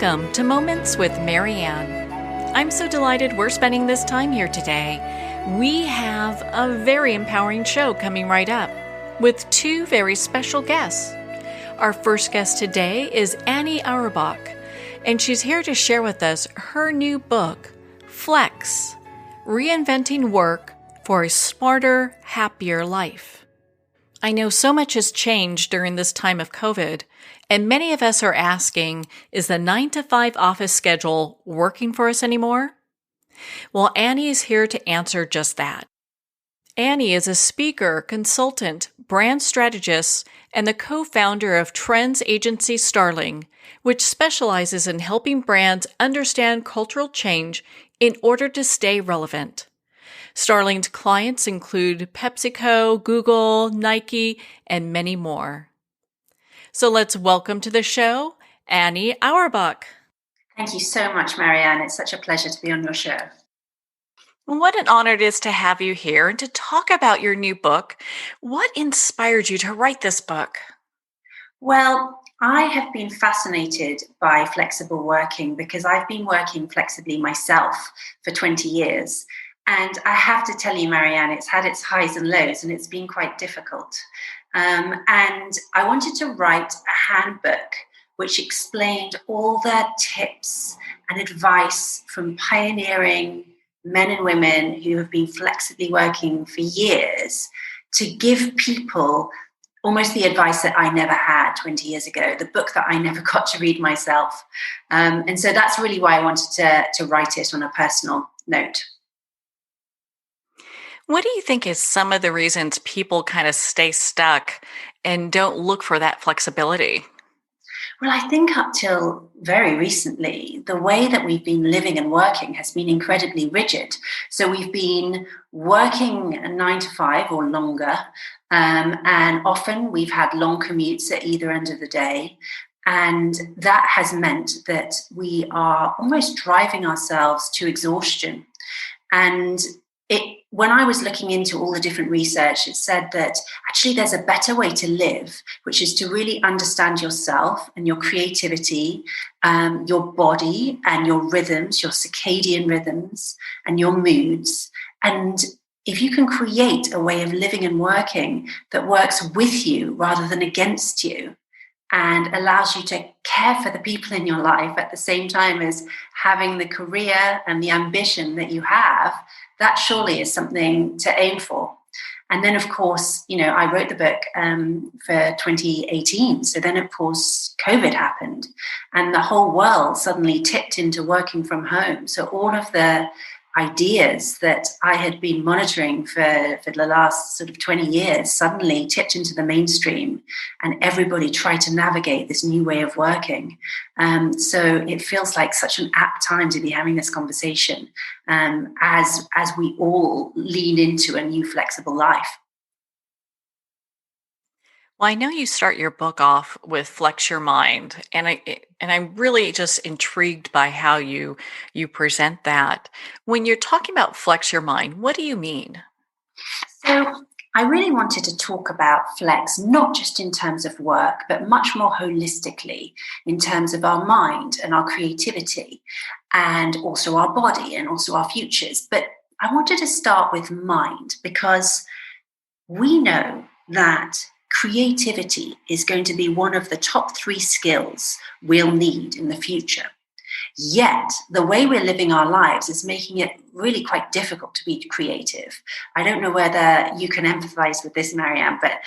Welcome to Moments with Marianne. I'm so delighted we're spending this time here today. We have a very empowering show coming right up with two very special guests. Our first guest today is Annie Auerbach, and she's here to share with us her new book, Flex, Reinventing Work for a Smarter, Happier Life. I know so much has changed during this time of COVID, and many of us are asking, is the 9-to-5 office schedule working for us anymore? Well, Annie is here to answer just that. Annie is a speaker, consultant, brand strategist, and the co-founder of trends agency Starling, which specializes in helping brands understand cultural change in order to stay relevant. Starling's clients include PepsiCo, Google, Nike, and many more. So let's welcome to the show, Annie Auerbach. Thank you so much, Marianne. It's such a pleasure to be on your show. What an honor it is to have you here and to talk about your new book. What inspired you to write this book? Well, I have been fascinated by flexible working because I've been working flexibly myself for 20 years. And I have to tell you, Marianne, it's had its highs and lows, and it's been quite difficult. And I wanted to write a handbook which explained all the tips and advice from pioneering men and women who have been flexibly working for years to give people almost the advice that I never had 20 years ago, the book that I never got to read myself. And so that's really why I wanted to write it on a personal note. What do you think is some of the reasons people kind of stay stuck and don't look for that flexibility? Well, I think up till very recently, the way that we've been living and working has been incredibly rigid. So we've been working 9 to 5 or longer, and often we've had long commutes at either end of the day. And that has meant that we are almost driving ourselves to exhaustion. And when I was looking into all the different research, it said that actually there's a better way to live, which is to really understand yourself and your creativity, your body and your rhythms, your circadian rhythms and your moods. And if you can create a way of living and working that works with you rather than against you, and allows you to care for the people in your life at the same time as having the career and the ambition that you have, that surely is something to aim for. And then, of course, I wrote the book for 2018. So then, of course, COVID happened and the whole world suddenly tipped into working from home. So all of the ideas that I had been monitoring for the last sort of 20 years suddenly tipped into the mainstream, and everybody tried to navigate this new way of working. So it feels like such an apt time to be having this conversation as we all lean into a new flexible life. Well, I know you start your book off with Flex Your Mind, and I'm really just intrigued by how you present that. When you're talking about Flex Your Mind, what do you mean? So I really wanted to talk about flex, not just in terms of work, but much more holistically in terms of our mind and our creativity and also our body and also our futures. But I wanted to start with mind because we know that creativity is going to be one of the top 3 skills we'll need in the future. Yet, the way we're living our lives is making it really quite difficult to be creative. I don't know whether you can empathize with this, Marianne, but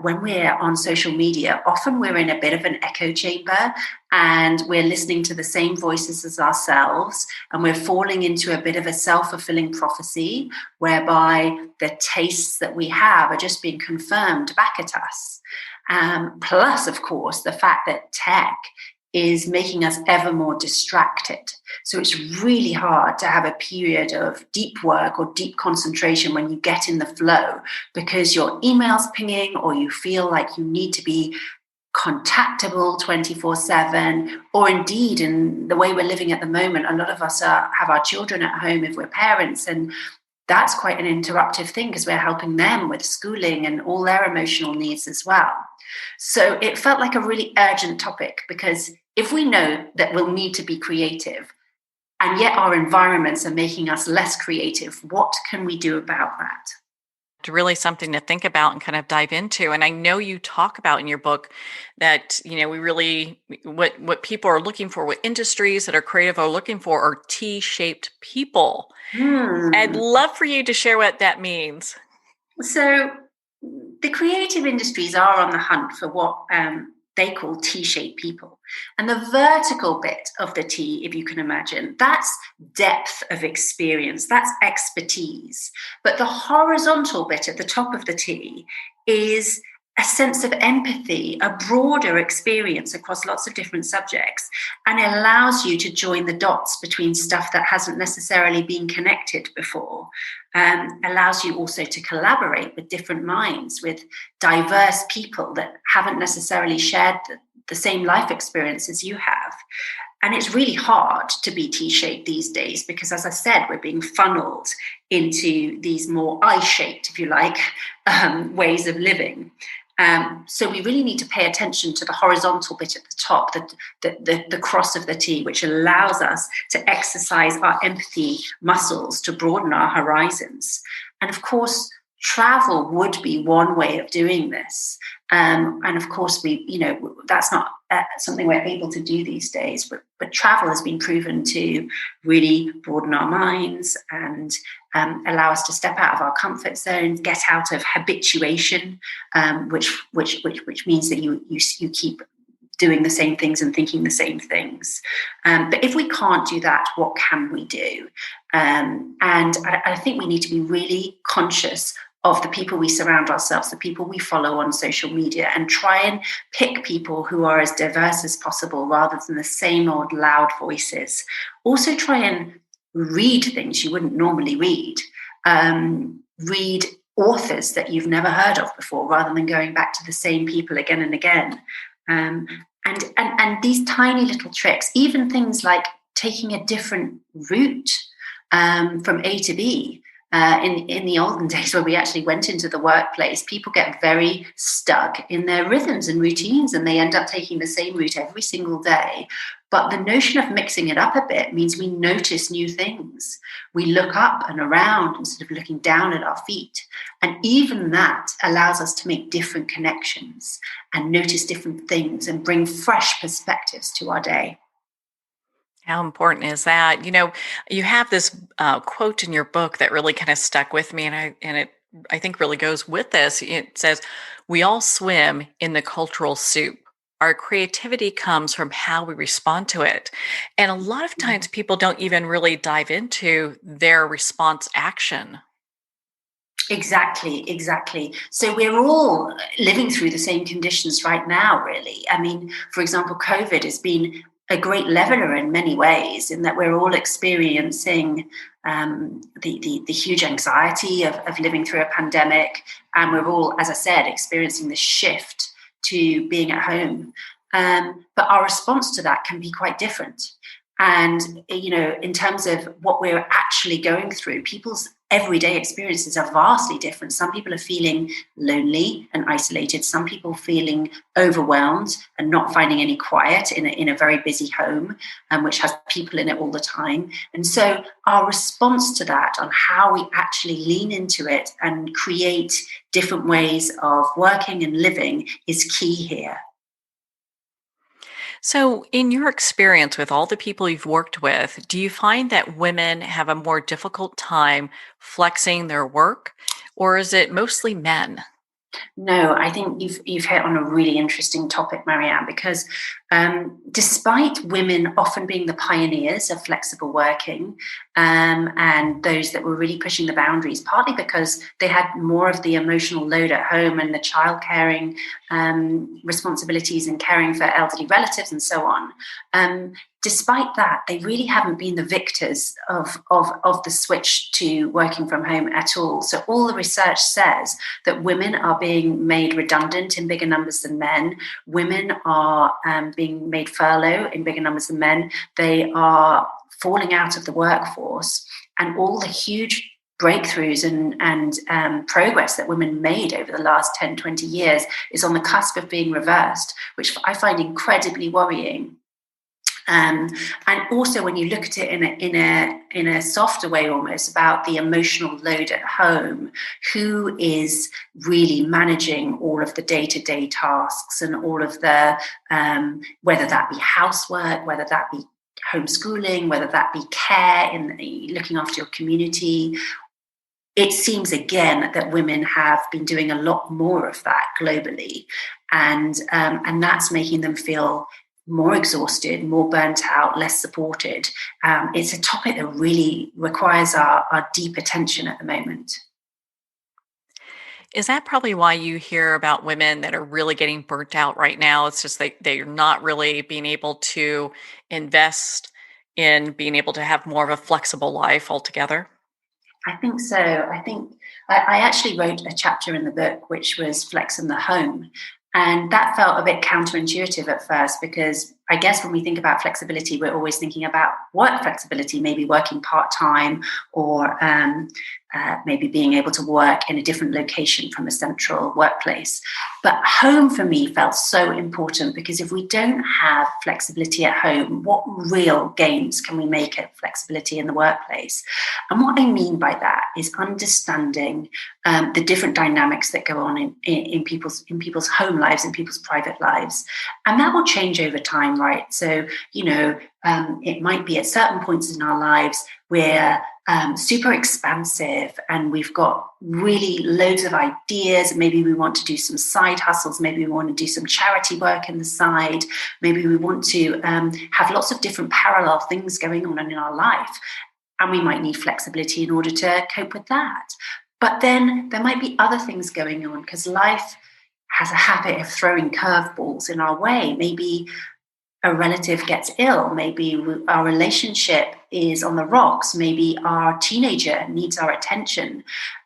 when we're on social media, often we're in a bit of an echo chamber and we're listening to the same voices as ourselves, and we're falling into a bit of a self-fulfilling prophecy whereby the tastes that we have are just being confirmed back at us. Plus, of course, the fact that tech is making us ever more distracted. So it's really hard to have a period of deep work or deep concentration when you get in the flow because your email's pinging or you feel like you need to be contactable 24/7, or indeed in the way we're living at the moment, a lot of us have our children at home if we're parents, and that's quite an interruptive thing because we're helping them with schooling and all their emotional needs as well. So it felt like a really urgent topic because if we know that we'll need to be creative, and yet our environments are making us less creative, what can we do about that? It's really something to think about and kind of dive into. And I know you talk about in your book that, we really, what people are looking for, what industries that are creative are looking for are T-shaped people. I'd love for you to share what that means. So the creative industries are on the hunt for what they call T-shaped people. And the vertical bit of the T, if you can imagine, that's depth of experience, that's expertise. But the horizontal bit at the top of the T is a sense of empathy, a broader experience across lots of different subjects, and it allows you to join the dots between stuff that hasn't necessarily been connected before. Allows you also to collaborate with different minds, with diverse people that haven't necessarily shared the same life experiences you have. And it's really hard to be T-shaped these days because, as I said, we're being funneled into these more I-shaped, if you like, ways of living. So we really need to pay attention to the horizontal bit at the top, the cross of the T, which allows us to exercise our empathy muscles to broaden our horizons. And of course, travel would be one way of doing this. And of course, that's not something we're able to do these days, but travel has been proven to really broaden our minds and allow us to step out of our comfort zones, get out of habituation, which means that you keep doing the same things and thinking the same things. But if we can't do that, what can we do? And I think we need to be really conscious of the people we surround ourselves, the people we follow on social media, and try and pick people who are as diverse as possible rather than the same old loud voices. Also try and read things you wouldn't normally read. Read authors that you've never heard of before rather than going back to the same people again and again. And these tiny little tricks, even things like taking a different route from A to B. In the olden days where we actually went into the workplace, people get very stuck in their rhythms and routines, and they end up taking the same route every single day. But the notion of mixing it up a bit means we notice new things. We look up and around instead of looking down at our feet. And even that allows us to make different connections and notice different things and bring fresh perspectives to our day. How important is that? You have this quote in your book that really kind of stuck with me, and I think really goes with this. It says, "We all swim in the cultural soup. Our creativity comes from how we respond to it." And a lot of times people don't even really dive into their response action. Exactly. So we're all living through the same conditions right now, really. I mean, for example, COVID has been a great leveler in many ways, in that we're all experiencing the huge anxiety of living through a pandemic. And we're all, as I said, experiencing the shift to being at home. But our response to that can be quite different. And, in terms of what we're actually going through, people's everyday experiences are vastly different. Some people are feeling lonely and isolated. Some people feeling overwhelmed and not finding any quiet in a very busy home, which has people in it all the time. And so our response to that, on how we actually lean into it and create different ways of working and living, is key here. So, in your experience with all the people you've worked with, do you find that women have a more difficult time flexing their work, or is it mostly men? No, I think you've hit on a really interesting topic, Marianne, because despite women often being the pioneers of flexible working, and those that were really pushing the boundaries, partly because they had more of the emotional load at home and the child caring responsibilities and caring for elderly relatives and so on. Despite that, they really haven't been the victors of the switch to working from home at all. So all the research says that women are being made redundant in bigger numbers than men. Women are being made furlough in bigger numbers than men. They are falling out of the workforce. And all the huge breakthroughs and progress that women made over the last 10, 20 years is on the cusp of being reversed, which I find incredibly worrying. And also, when you look at it in a softer way, almost about the emotional load at home, who is really managing all of the day-to-day tasks and all of the whether that be housework, whether that be homeschooling, whether that be care in looking after your community. It seems again that women have been doing a lot more of that globally, and that's making them feel more exhausted, more burnt out, less supported. It's a topic that really requires our deep attention at the moment. Is that probably why you hear about women that are really getting burnt out right now? It's just they're not really being able to invest in being able to have more of a flexible life altogether? I think so. I think I actually wrote a chapter in the book which was Flex in the Home. And that felt a bit counterintuitive at first, because I guess when we think about flexibility, we're always thinking about work flexibility, maybe working part-time, or maybe being able to work in a different location from a central workplace. But home for me felt so important, because if we don't have flexibility at home, what real gains can we make at flexibility in the workplace? And what I mean by that is understanding the different dynamics that go on in people's home lives, in people's private lives. And that will change over time, right? So, it might be at certain points in our lives we're super expansive and we've got really loads of ideas. Maybe we want to do some side hustles. Maybe we want to do some charity work in the side. Maybe we want to have lots of different parallel things going on in our life. And we might need flexibility in order to cope with that. But then there might be other things going on, because life has a habit of throwing curveballs in our way. Maybe a relative gets ill. Maybe our relationship is on the rocks. Maybe our teenager needs our attention.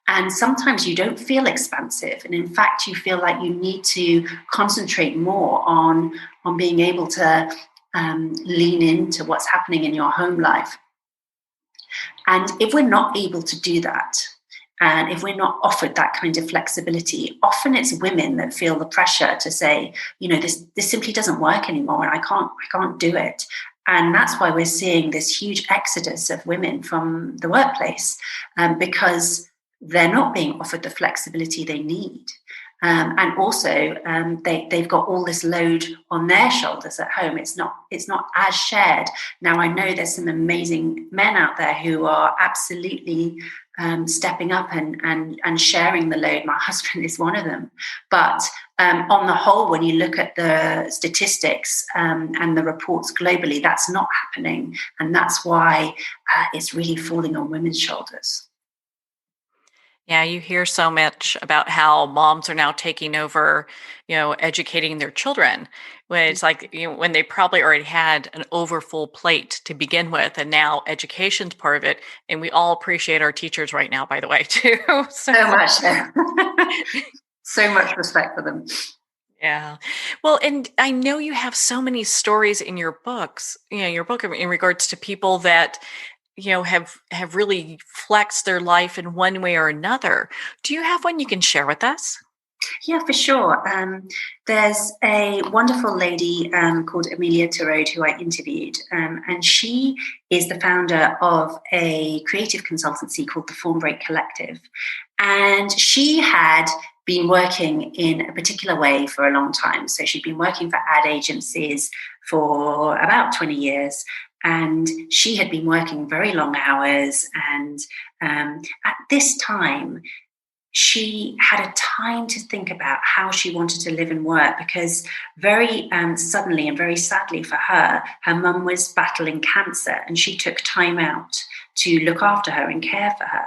And sometimes you don't feel expansive. And in fact, you feel like you need to concentrate more on being able to lean into what's happening in your home life. And if we're not able to do that, and if we're not offered that kind of flexibility, often it's women that feel the pressure to say, this simply doesn't work anymore, and I can't do it. And that's why we're seeing this huge exodus of women from the workplace, because they're not being offered the flexibility they need. And also, they've got all this load on their shoulders at home. It's not as shared. Now, I know there's some amazing men out there who are absolutely stepping up and sharing the load. My husband is one of them. But on the whole, when you look at the statistics and the reports globally, that's not happening. And that's why it's really falling on women's shoulders. Yeah, you hear so much about how moms are now taking over, educating their children. When it's like, when they probably already had an overfull plate to begin with, and now education's part of it. And we all appreciate our teachers right now, by the way, too. So much. So much respect for them. Yeah. Well, and I know you have so many stories in your books, your book in regards to people that have really flexed their life in one way or another. Do you have one you can share with us? Yeah, for sure. There's a wonderful lady called Amelia Tarode who I interviewed, and she is the founder of a creative consultancy called the Form Break Collective. And she had been working in a particular way for a long time. So she'd been working for ad agencies for about 20 years. And she had been working very long hours. And at this time, she had a time to think about how she wanted to live and work, because very suddenly and very sadly for her mum was battling cancer, and she took time out to look after her and care for her.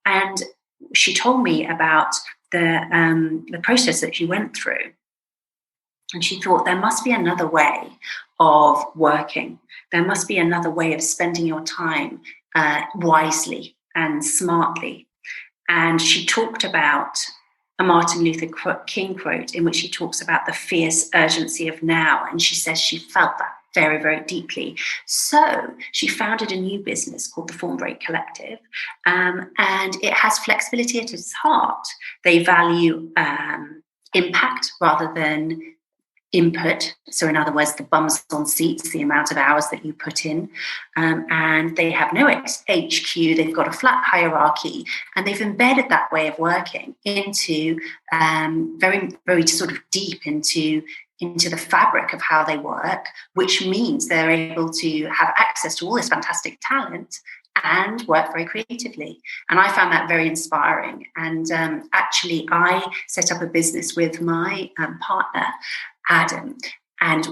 And she told me about the process that she went through. And she thought, there must be another way of working. There must be another way of spending your time wisely and smartly. And she talked about a Martin Luther King quote in which he talks about the fierce urgency of now. And she says she felt that very, very deeply. So she founded a new business called the Form Break Collective. And it has flexibility at its heart. They value impact rather than input. So in other words, the bums on seats, the amount of hours that you put in. And they have no HQ. They've got a flat hierarchy, and they've embedded that way of working into very, very sort of deep into the fabric of how they work, which means they're able to have access to all this fantastic talent and work very creatively. And I found that very inspiring. And actually, I set up a business with my partner, Adam, and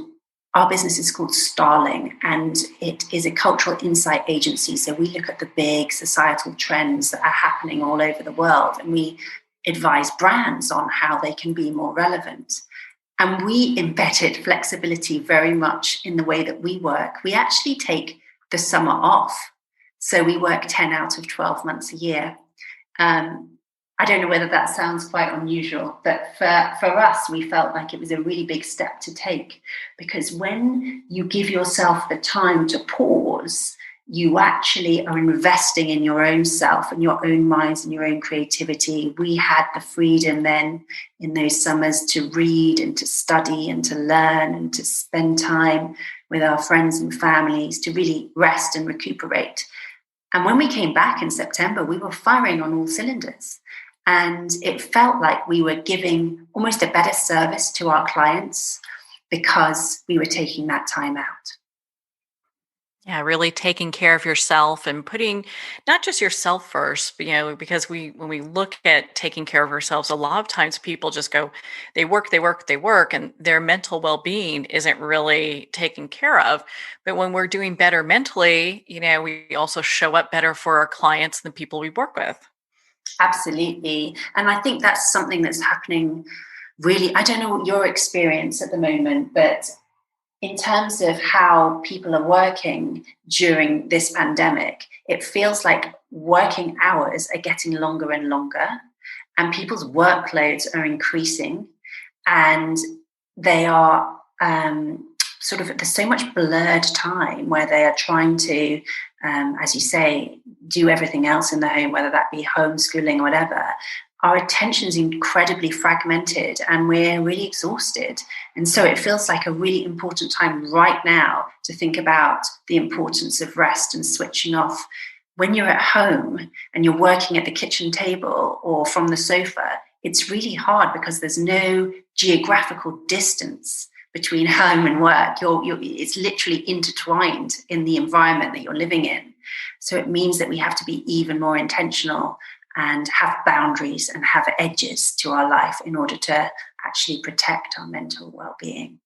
our business is called Starling, and it is a cultural insight agency. So we look at the big societal trends that are happening all over the world, and we advise brands on how they can be more relevant. And we embedded flexibility very much in the way that we work. We actually take the summer off. So we work 10 out of 12 months a year. I don't know whether that sounds quite unusual, but for us, we felt like it was a really big step to take, because when you give yourself the time to pause, you actually are investing in your own self and your own minds and your own creativity. We had the freedom then in those summers to read and to study and to learn and to spend time with our friends and families to really rest and recuperate. And when we came back in September, we were firing on all cylinders. And it felt like we were giving almost a better service to our clients because we were taking that time out. Yeah, really taking care of yourself and putting not just yourself first, because when we look at taking care of ourselves, a lot of times people just go, they work, and their mental well-being isn't really taken care of. But when we're doing better mentally, we also show up better for our clients and the people we work with. Absolutely. And I think that's something that's happening really. I don't know what your experience at the moment, but in terms of how people are working during this pandemic, it feels like working hours are getting longer and longer, and people's workloads are increasing, and they are there's so much blurred time where they are trying to, as you say, do everything else in the home, whether that be homeschooling or whatever. Our attention is incredibly fragmented and we're really exhausted. And so it feels like a really important time right now to think about the importance of rest and switching off. When you're at home and you're working at the kitchen table or from the sofa, it's really hard because there's no geographical distance between home and work. It's literally intertwined in the environment that you're living in. So it means that we have to be even more intentional and have boundaries and have edges to our life in order to actually protect our mental well-being.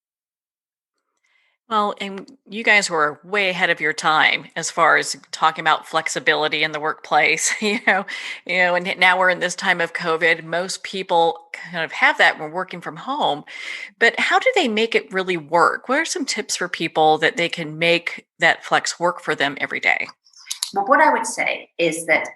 Well, and you guys were way ahead of your time as far as talking about flexibility in the workplace, and now we're in this time of COVID. Most people kind of have that when working from home, but how do they make it really work? What are some tips for people that they can make that flex work for them every day? Well, what I would say is that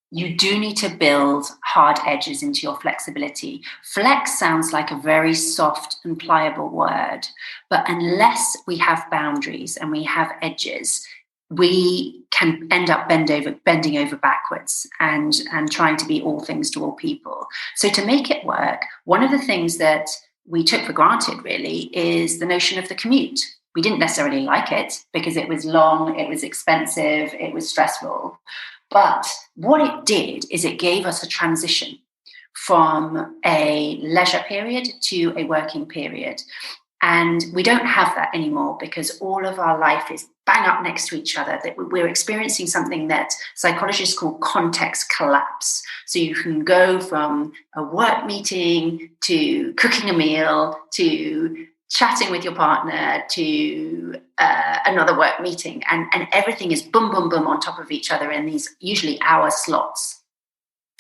you do need to build hard edges into your flexibility. Flex sounds like a very soft and pliable word, but unless we have boundaries and we have edges, we can end up bending over backwards and trying to be all things to all people. So to make it work, one of the things that we took for granted really is the notion of the commute. We didn't necessarily like it because it was long, it was expensive, it was stressful. But what it did is it gave us a transition from a leisure period to a working period. And we don't have that anymore because all of our life is bang up next to each other. That we're experiencing something that psychologists call context collapse. So you can go from a work meeting to cooking a meal to chatting with your partner to another work meeting, and everything is boom, boom, boom on top of each other in these usually hour slots.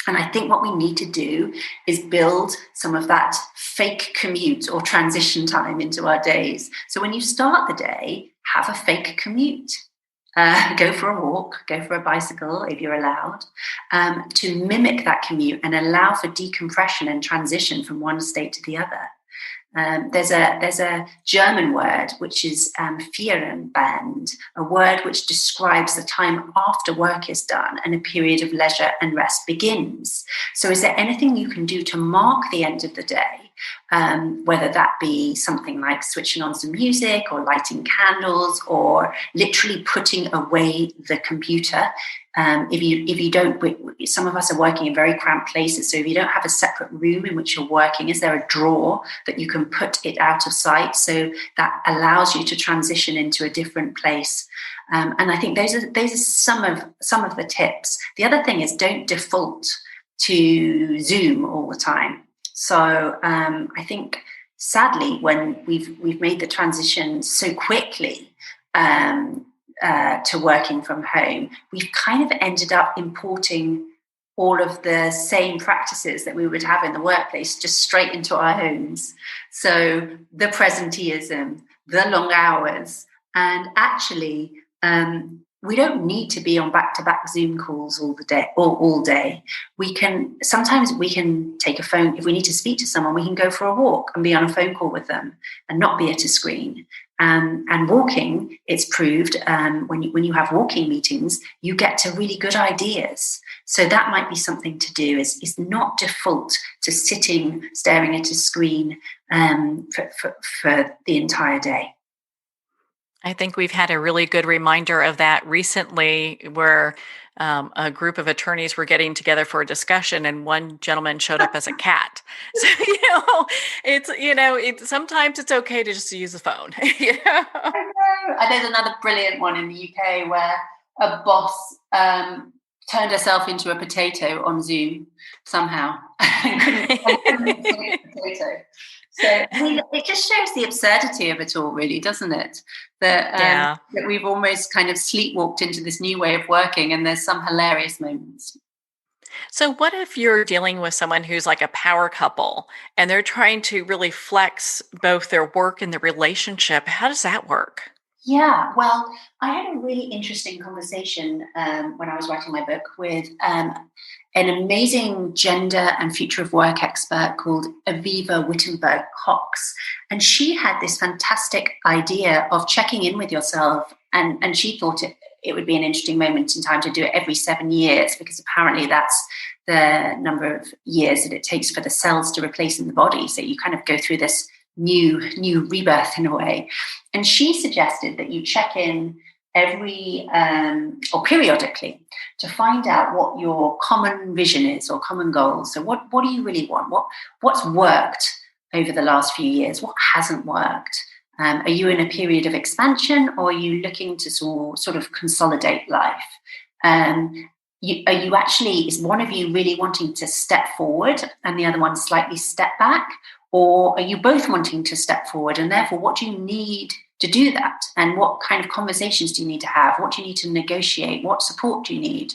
And I think what we need to do is build some of that fake commute or transition time into our days. So when you start the day, have a fake commute. Go for a walk, go for a bicycle if you're allowed, to mimic that commute and allow for decompression and transition from one state to the other. There's a German word which is Feierabend, a word which describes the time after work is done and a period of leisure and rest begins. So is there anything you can do to mark the end of the day whether that be something like switching on some music or lighting candles or literally putting away the computer. If you don't, some of us are working in very cramped places. So if you don't have a separate room in which you're working, is there a drawer that you can put it out of sight? So that allows you to transition into a different place. And I think those are some of the tips. The other thing is, don't default to Zoom all the time. So I think sadly, when we've made the transition so quickly to working from home, we've kind of ended up importing all of the same practices that we would have in the workplace just straight into our homes. So the presenteeism, the long hours, and actually we don't need to be on back-to-back Zoom calls all day. Sometimes we can take a phone. If we need to speak to someone, we can go for a walk and be on a phone call with them and not be at a screen. And walking, it's proved, when you have walking meetings, you get to really good ideas. So that might be something to do, is not default to sitting, staring at a screen for the entire day. I think we've had a really good reminder of that recently, where a group of attorneys were getting together for a discussion, and one gentleman showed up as a cat. So it's sometimes it's okay to just use the phone. I know. There's another brilliant one in the UK where a boss turned herself into a potato on Zoom somehow. Couldn't a potato. So it just shows the absurdity of it all, really, doesn't it? That we've almost kind of sleepwalked into this new way of working, and there's some hilarious moments. So what if you're dealing with someone who's like a power couple and they're trying to really flex both their work and their relationship? How does that work? Yeah, well, I had a really interesting conversation when I was writing my book with an amazing gender and future of work expert called Aviva Wittenberg Cox. And she had this fantastic idea of checking in with yourself. And she thought it would be an interesting moment in time to do it every 7 years, because apparently that's the number of years that it takes for the cells to replace in the body. So you kind of go through this new rebirth in a way. And she suggested that you check in every or periodically to find out what your common vision is or common goals. So what do you really want? What's worked over the last few years? What hasn't worked? Are you in a period of expansion, or are you looking to sort of consolidate life? Is one of you really wanting to step forward and the other one slightly step back? Or are you both wanting to step forward? And therefore, what do you need to do that? And what kind of conversations do you need to have? What do you need to negotiate? What support do you need?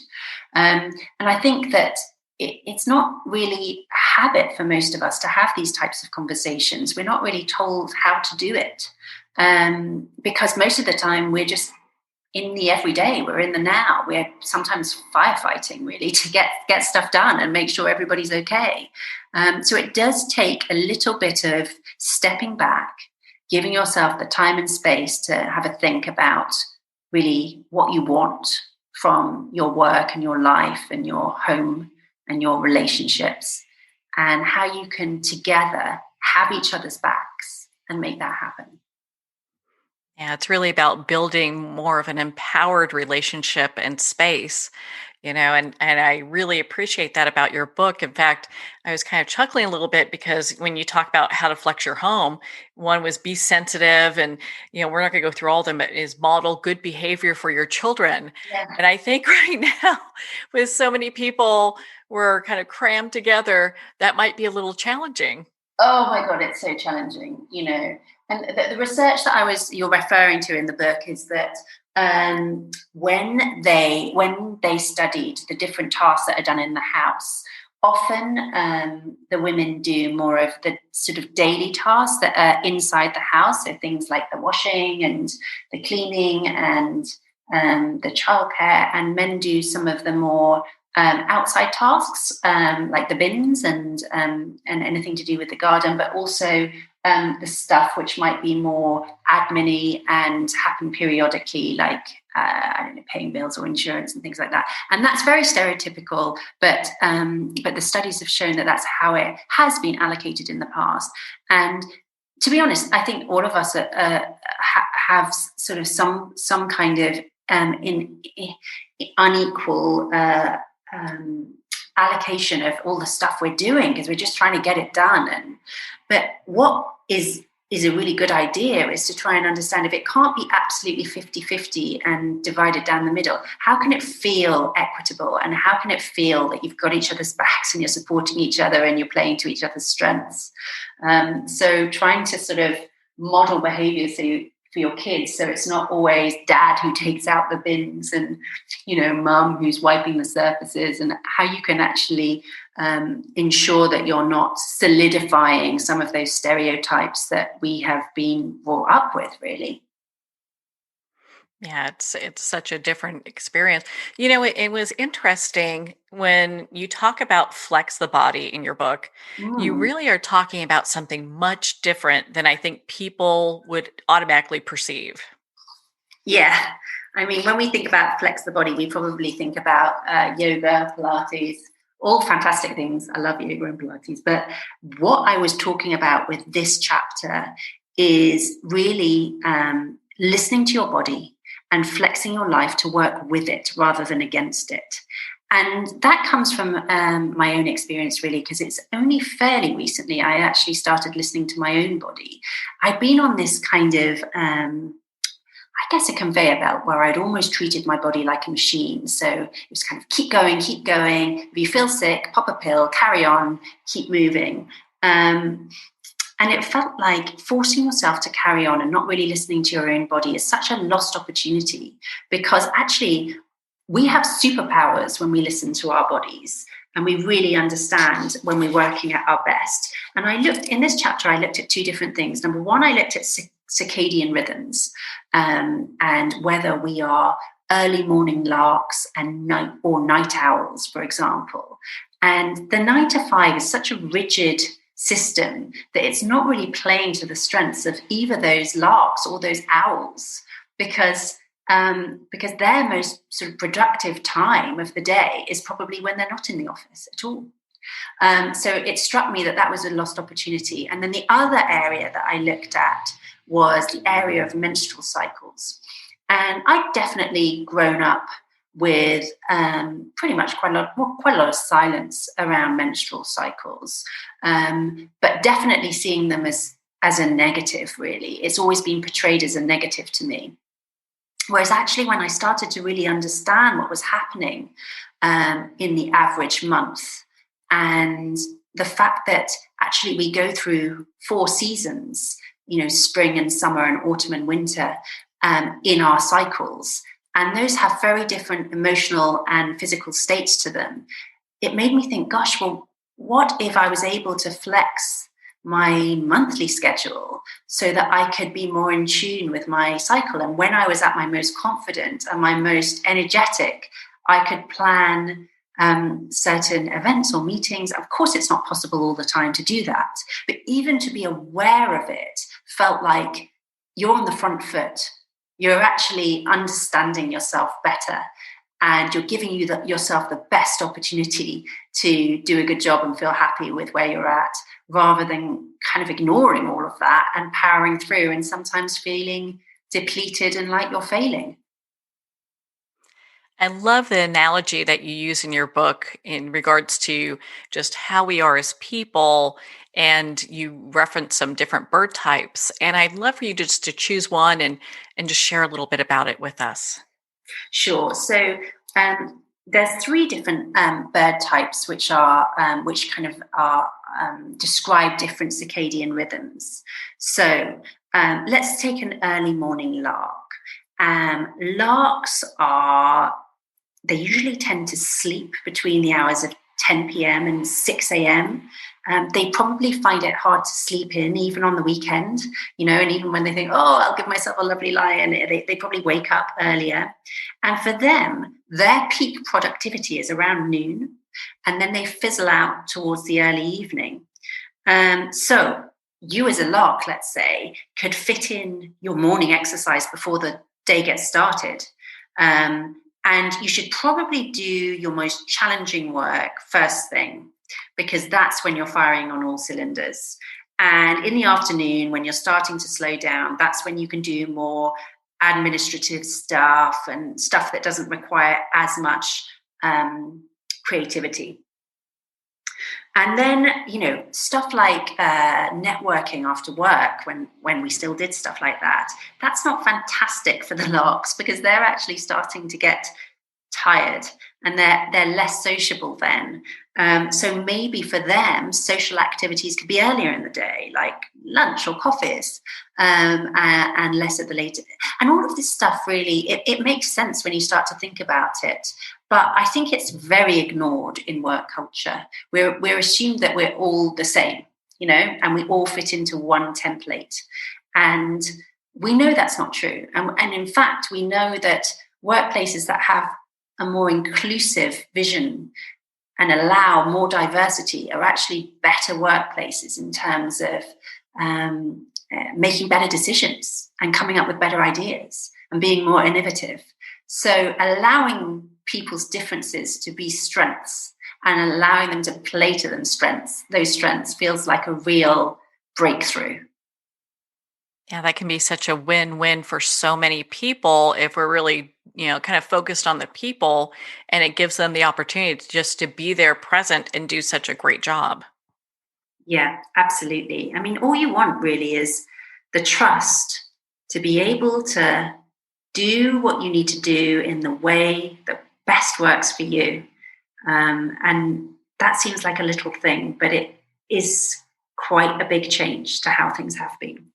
And I think that it's not really a habit for most of us to have these types of conversations. We're not really told how to do it, because most of the time we're just in the everyday. We're in the now. We're sometimes firefighting, really, to get stuff done and make sure everybody's okay. So it does take a little bit of stepping back, giving yourself the time and space to have a think about really what you want from your work and your life and your home and your relationships, and how you can together have each other's backs and make that happen. Yeah, it's really about building more of an empowered relationship and space, and I really appreciate that about your book. In fact, I was kind of chuckling a little bit because when you talk about how to flex your home, one was be sensitive, and, we're not going to go through all of them, but is model good behavior for your children. Yeah. And I think right now, with so many people, we're kind of crammed together, that might be a little challenging. Oh my God, it's so challenging, And the research that you're referring to in the book is that when they studied the different tasks that are done in the house, often the women do more of the sort of daily tasks that are inside the house, so things like the washing and the cleaning and the childcare, and men do some of the more outside tasks, like the bins and anything to do with the garden, but also the stuff which might be more admin-y and happen periodically, like I don't know, paying bills or insurance and things like that. And that's very stereotypical, but the studies have shown that that's how it has been allocated in the past. And to be honest, I think all of us have sort of some kind of unequal allocation of all the stuff we're doing, because we're just trying to get it done. But what is a really good idea is to try and understand, if it can't be absolutely 50-50 and divided down the middle, how can it feel equitable, and how can it feel that you've got each other's backs and you're supporting each other and you're playing to each other's strengths. So trying to sort of model behavior for your kids, so it's not always dad who takes out the bins and, you know, mum who's wiping the surfaces, and how you can actually ensure that you're not solidifying some of those stereotypes that we have been brought up with, really. Yeah, it's such a different experience. You know, it was interesting when you talk about flex the body in your book. You Mm. really are talking about something much different than I think people would automatically perceive. Yeah. I mean, when we think about flex the body, we probably think about yoga, Pilates, all fantastic things. I love yoga and Pilates. But what I was talking about with this chapter is really listening to your body and flexing your life to work with it rather than against it. And that comes from my own experience, really, because it's only fairly recently I actually started listening to my own body. I'd been on this kind of I guess a conveyor belt where I'd almost treated my body like a machine. So it was kind of keep going, keep going. If you feel sick, pop a pill, carry on, keep moving. And it felt like forcing yourself to carry on and not really listening to your own body is such a lost opportunity, because actually we have superpowers when we listen to our bodies, and we really understand when we're working at our best. And in this chapter, I looked at two different things. Number one, I looked at circadian rhythms, and whether we are early morning larks and night owls, for example. And the 9 to 5 is such a rigid system that it's not really playing to the strengths of either those larks or those owls, because their most sort of productive time of the day is probably when they're not in the office at all. So it struck me that was a lost opportunity. And then the other area that I looked at was the area of menstrual cycles. And I've definitely grown up with pretty much quite a lot of silence around menstrual cycles, but definitely seeing them as a negative, really. It's always been portrayed as a negative to me. Whereas actually when I started to really understand what was happening in the average month, and the fact that actually we go through 4 seasons, you know, spring and summer and autumn and winter, in our cycles, and those have very different emotional and physical states to them, it made me think, gosh, well, what if I was able to flex my monthly schedule so that I could be more in tune with my cycle? And when I was at my most confident and my most energetic, I could plan certain events or meetings. Of course, it's not possible all the time to do that, but even to be aware of it felt like you're on the front foot. You're actually understanding yourself better, and you're giving yourself the best opportunity to do a good job and feel happy with where you're at, rather than kind of ignoring all of that and powering through and sometimes feeling depleted and like you're failing. I love the analogy that you use in your book in regards to just how we are as people, and you reference some different bird types. And I'd love for you just to choose one and just share a little bit about it with us. Sure. So there's 3 different bird types which kind of are describe different circadian rhythms. So let's take an early morning lark. Larks they usually tend to sleep between the hours of 10 p.m. and 6 a.m. They probably find it hard to sleep in, even on the weekend, you know, and even when they think, oh, I'll give myself a lovely lie-in, they probably wake up earlier. And for them, their peak productivity is around noon, and then they fizzle out towards the early evening. So you as a lark, let's say, could fit in your morning exercise before the day gets started. And you should probably do your most challenging work first thing, because that's when you're firing on all cylinders. And in the afternoon, when you're starting to slow down, that's when you can do more administrative stuff and stuff that doesn't require as much creativity. And then, stuff like networking after work, when we still did stuff like that, that's not fantastic for the larks, because they're actually starting to get tired and they're less sociable then. So maybe for them, social activities could be earlier in the day, like lunch or coffees, and less at the later. And all of this stuff really, it makes sense when you start to think about it. But I think it's very ignored in work culture. We're assumed that we're all the same, and we all fit into one template. And we know that's not true. And in fact, we know that workplaces that have a more inclusive vision and allow more diversity are actually better workplaces in terms of making better decisions and coming up with better ideas and being more innovative. So allowing people's differences to be strengths and allowing them to play to those strengths feels like a real breakthrough. Yeah, that can be such a win-win for so many people if we're really, kind of focused on the people, and it gives them the opportunity to be there present and do such a great job. Yeah, absolutely. I mean, all you want really is the trust to be able to do what you need to do in the way that best works for you. And that seems like a little thing, but it is quite a big change to how things have been.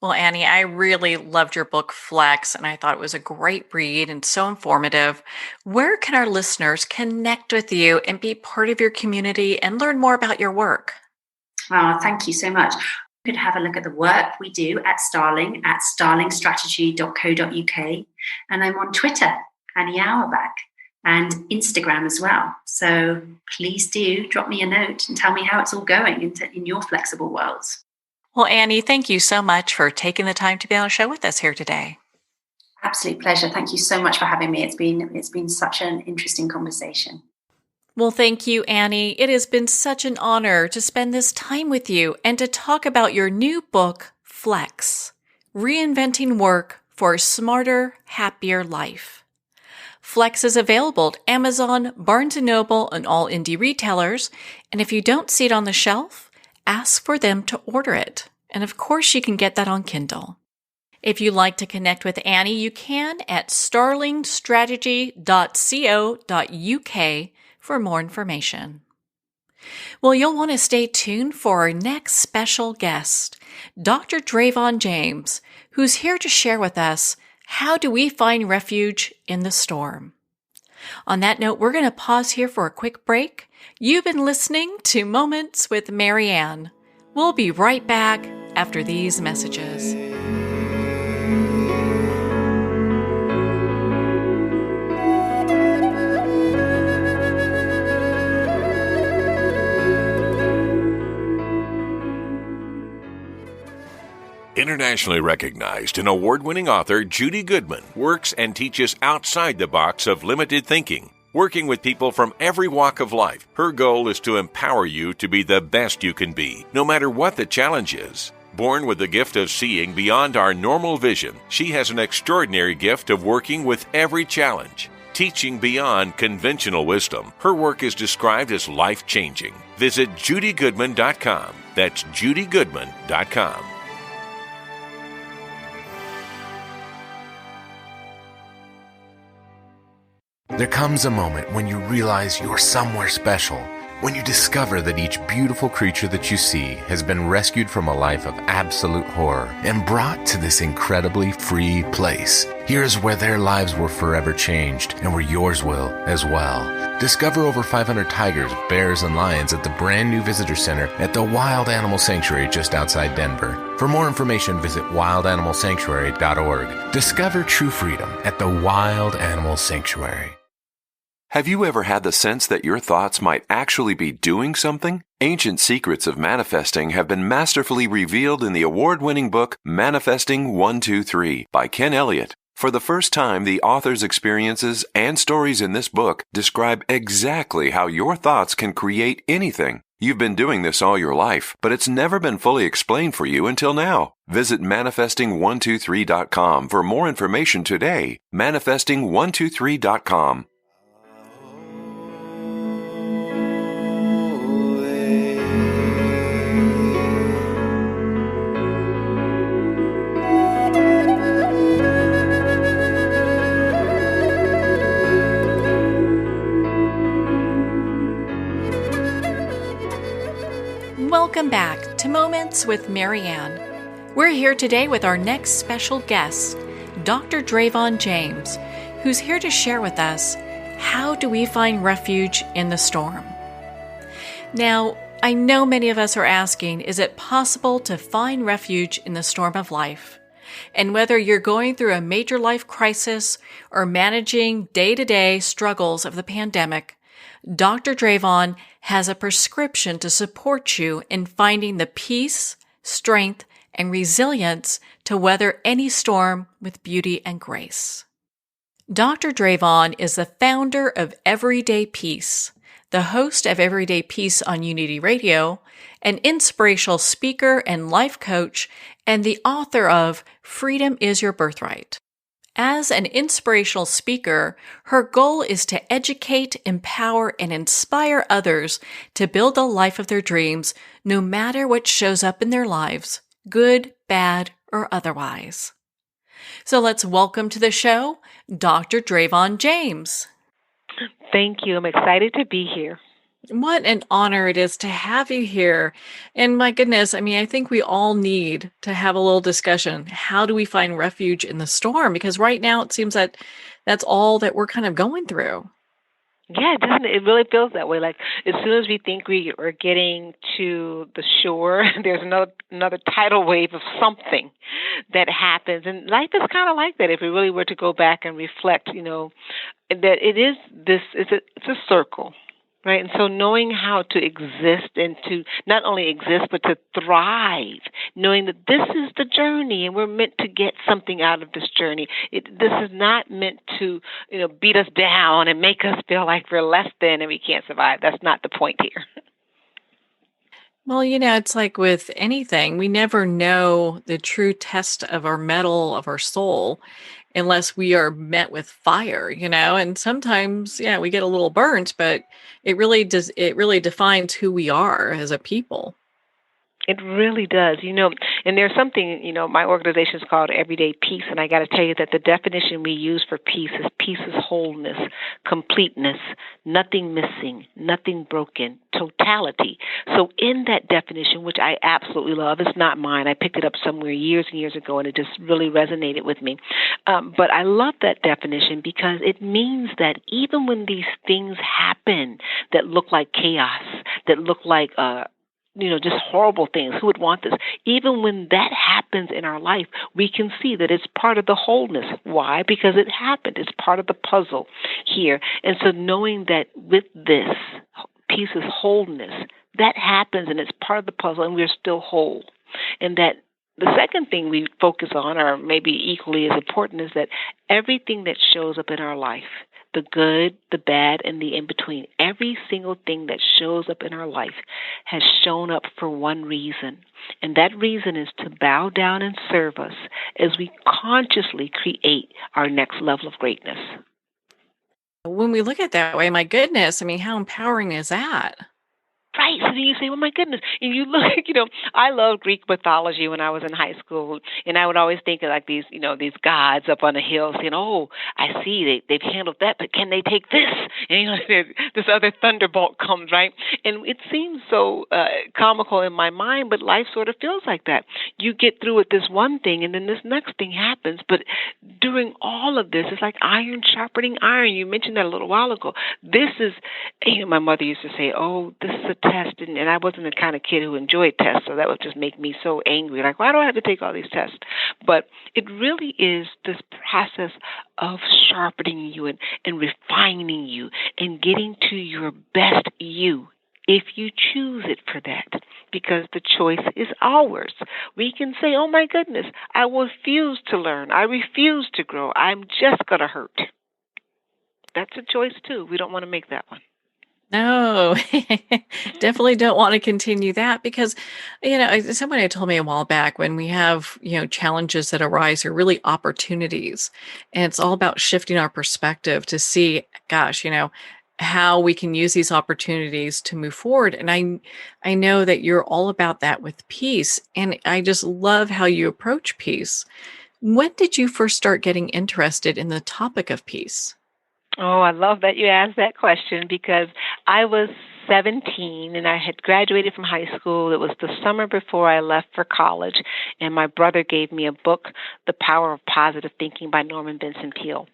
Well, Annie, I really loved your book, Flex, and I thought it was a great read and so informative. Where can our listeners connect with you and be part of your community and learn more about your work? Oh, thank you so much. You could have a look at the work we do at Starling at starlingstrategy.co.uk. And I'm on Twitter, Annie Auerbach, and Instagram as well. So please do drop me a note and tell me how it's all going in your flexible worlds. Well, Annie, thank you so much for taking the time to be on the show with us here today. Absolute pleasure. Thank you so much for having me. It's been such an interesting conversation. Well, thank you, Annie. It has been such an honor to spend this time with you and to talk about your new book, Flex, Reinventing Work for a Smarter, Happier Life. Flex is available at Amazon, Barnes & Noble, and all indie retailers. And if you don't see it on the shelf, ask for them to order it. And of course, you can get that on Kindle. If you'd like to connect with Annie, you can at starlingstrategy.co.uk for more information. Well, you'll want to stay tuned for our next special guest, Dr. Dravon James, who's here to share with us how do we find refuge in the storm. On that note, we're going to pause here for a quick break. You've been listening to Moments with Marianne. We'll be right back after these messages. Internationally recognized and award-winning author Judy Goodman works and teaches outside the box of limited thinking. Working with people from every walk of life, her goal is to empower you to be the best you can be, no matter what the challenge is. Born with the gift of seeing beyond our normal vision, she has an extraordinary gift of working with every challenge. Teaching beyond conventional wisdom, her work is described as life-changing. Visit judygoodman.com. That's judygoodman.com. There comes a moment when you realize you're somewhere special, when you discover that each beautiful creature that you see has been rescued from a life of absolute horror and brought to this incredibly free place. Here's where their lives were forever changed and where yours will as well. Discover over 500 tigers, bears, and lions at the brand new visitor center at the Wild Animal Sanctuary just outside Denver. For more information, visit wildanimalsanctuary.org. Discover true freedom at the Wild Animal Sanctuary. Have you ever had the sense that your thoughts might actually be doing something? Ancient secrets of manifesting have been masterfully revealed in the award-winning book Manifesting 1, 2, 3 by Ken Elliott. For the first time, the author's experiences and stories in this book describe exactly how your thoughts can create anything. You've been doing this all your life, but it's never been fully explained for you until now. Visit manifesting123.com for more information today. Manifesting123.com. Welcome back to Moments with Marianne. We're here today with our next special guest, Dr. Dravon James, who's here to share with us how do we find refuge in the storm. Now, I know many of us are asking, is it possible to find refuge in the storm of life? And whether you're going through a major life crisis or managing day-to-day struggles of the pandemic, Dr. Dravon has a prescription to support you in finding the peace, strength, and resilience to weather any storm with beauty and grace. Dr. Dravon is the founder of Everyday Peace, the host of Everyday Peace on Unity Radio, an inspirational speaker and life coach, and the author of Freedom is Your Birthright. As an inspirational speaker, her goal is to educate, empower, and inspire others to build the life of their dreams, no matter what shows up in their lives, good, bad, or otherwise. So let's welcome to the show, Dr. Dravon James. Thank you. I'm excited to be here. What an honor it is to have you here. And my goodness, I think we all need to have a little discussion. How do we find refuge in the storm? Because right now it seems that that's all that we're kind of going through. Yeah, doesn't it? It really feels that way. Like as soon as we think we are getting to the shore, there's another tidal wave of something that happens. And life is kind of like that. If we really were to go back and reflect, that it is this, it's a circle. Right. And so knowing how to exist and to not only exist, but to thrive, knowing that this is the journey and we're meant to get something out of this journey. This is not meant to, beat us down and make us feel like we're less than and we can't survive. That's not the point here. Well, it's like with anything, we never know the true test of our mettle, of our soul, unless we are met with fire, and sometimes, we get a little burnt, but it really defines who we are as a people. It really does, and there's something, my organization is called Everyday Peace, and I got to tell you that the definition we use for peace is wholeness, completeness, nothing missing, nothing broken, totality. So in that definition, which I absolutely love, it's not mine. I picked it up somewhere years and years ago, and it just really resonated with me. But I love that definition because it means that even when these things happen that look like chaos, that look like just horrible things. Who would want this? Even when that happens in our life, we can see that it's part of the wholeness. Why? Because it happened. It's part of the puzzle here. And so knowing that with this piece is wholeness, that happens and it's part of the puzzle and we're still whole. And that the second thing we focus on, or maybe equally as important, is that everything that shows up in our life, the good, the bad, and the in-between, every single thing that shows up in our life has shown up for one reason. And that reason is to bow down and serve us as we consciously create our next level of greatness. When we look at it that way, my goodness, how empowering is that? Right. So then you say, well, my goodness. And you look, I loved Greek mythology when I was in high school. And I would always think of like these, these gods up on the hill saying, oh, I see they've handled that, but can they take this? And, this other thunderbolt comes, right? And it seems so comical in my mind, but life sort of feels like that. You get through with this one thing and then this next thing happens. But during all of this, it's like iron sharpening iron. You mentioned that a little while ago. This is, my mother used to say, oh, this is a test, and I wasn't the kind of kid who enjoyed tests, so that would just make me so angry. Like, why do I have to take all these tests? But it really is this process of sharpening you and refining you and getting to your best you, if you choose it for that. because the choice is ours. We can say, oh my goodness, I refuse to learn. I refuse to grow. I'm just going to hurt. That's a choice too. We don't want to make that one. No, definitely don't want to continue that because, somebody had told me a while back when we have, challenges that arise are really opportunities. And it's all about shifting our perspective to see, gosh, how we can use these opportunities to move forward. And I know that you're all about that with peace. And I just love how you approach peace. When did you first start getting interested in the topic of peace? Oh, I love that you asked that question because I was 17 and I had graduated from high school. It was the summer before I left for college, and my brother gave me a book, The Power of Positive Thinking by Norman Vincent Peale.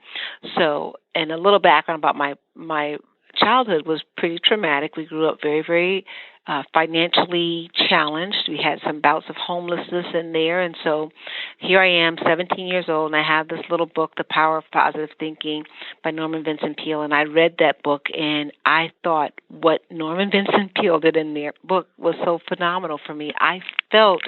So, and a little background about my childhood was pretty traumatic. We grew up very, very financially challenged. We had some bouts of homelessness in there. And so here I am, 17 years old, and I have this little book, The Power of Positive Thinking by Norman Vincent Peale. And I read that book, and I thought what Norman Vincent Peale did in their book was so phenomenal for me. I felt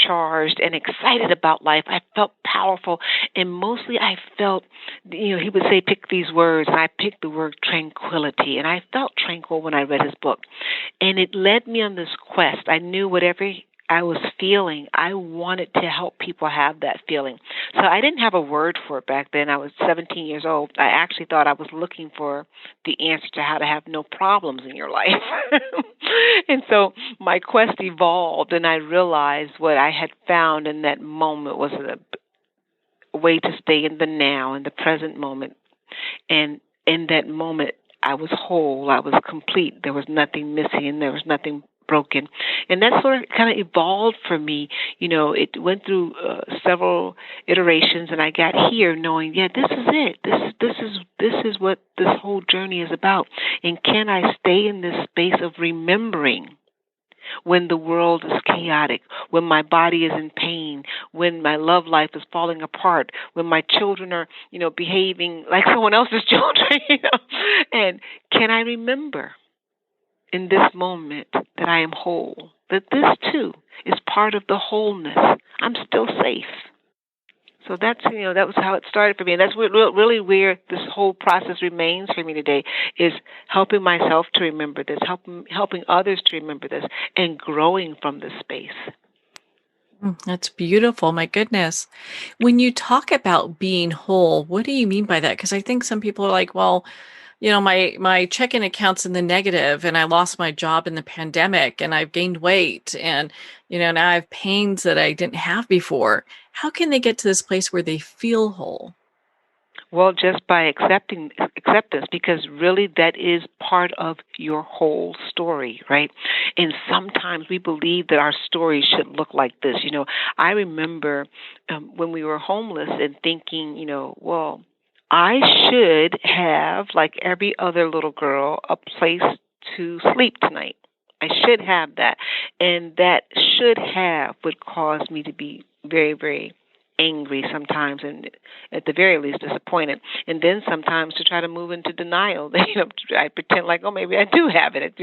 charged and excited about life. I felt powerful. And mostly I felt, he would say, pick these words. And I picked the word tranquility. And I felt tranquil when I read his book. And it led me on this quest. I knew whatever I was feeling, I wanted to help people have that feeling. So I didn't have a word for it back then. I was 17 years old. I actually thought I was looking for the answer to how to have no problems in your life. And so my quest evolved, and I realized what I had found in that moment was a way to stay in the now, in the present moment. And in that moment, I was whole. I was complete. There was nothing missing, and there was nothing broken. And that sort of kind of evolved for me. It went through several iterations, and I got here knowing, this is it. This is what this whole journey is about. And can I stay in this space of remembering when the world is chaotic, when my body is in pain, when my love life is falling apart, when my children are, behaving like someone else's children, And can I remember in this moment that I am whole, that this too is part of the wholeness. I'm still safe. So that's, that was how it started for me. And that's really where this whole process remains for me today, is helping myself to remember this, helping others to remember this, and growing from this space. That's beautiful. My goodness. When you talk about being whole, what do you mean by that? Because I think some people are like, well, my checking account's in the negative and I lost my job in the pandemic and I've gained weight and, now I have pains that I didn't have before. How can they get to this place where they feel whole? Well, just by acceptance, because really that is part of your whole story, right? And sometimes we believe that our story should look like this. I remember when we were homeless and thinking, well, I should have, like every other little girl, a place to sleep tonight. I should have that. And that should have would cause me to be very, very angry sometimes, and at the very least disappointed. And then sometimes to try to move into denial. I pretend like, oh, maybe I do have it,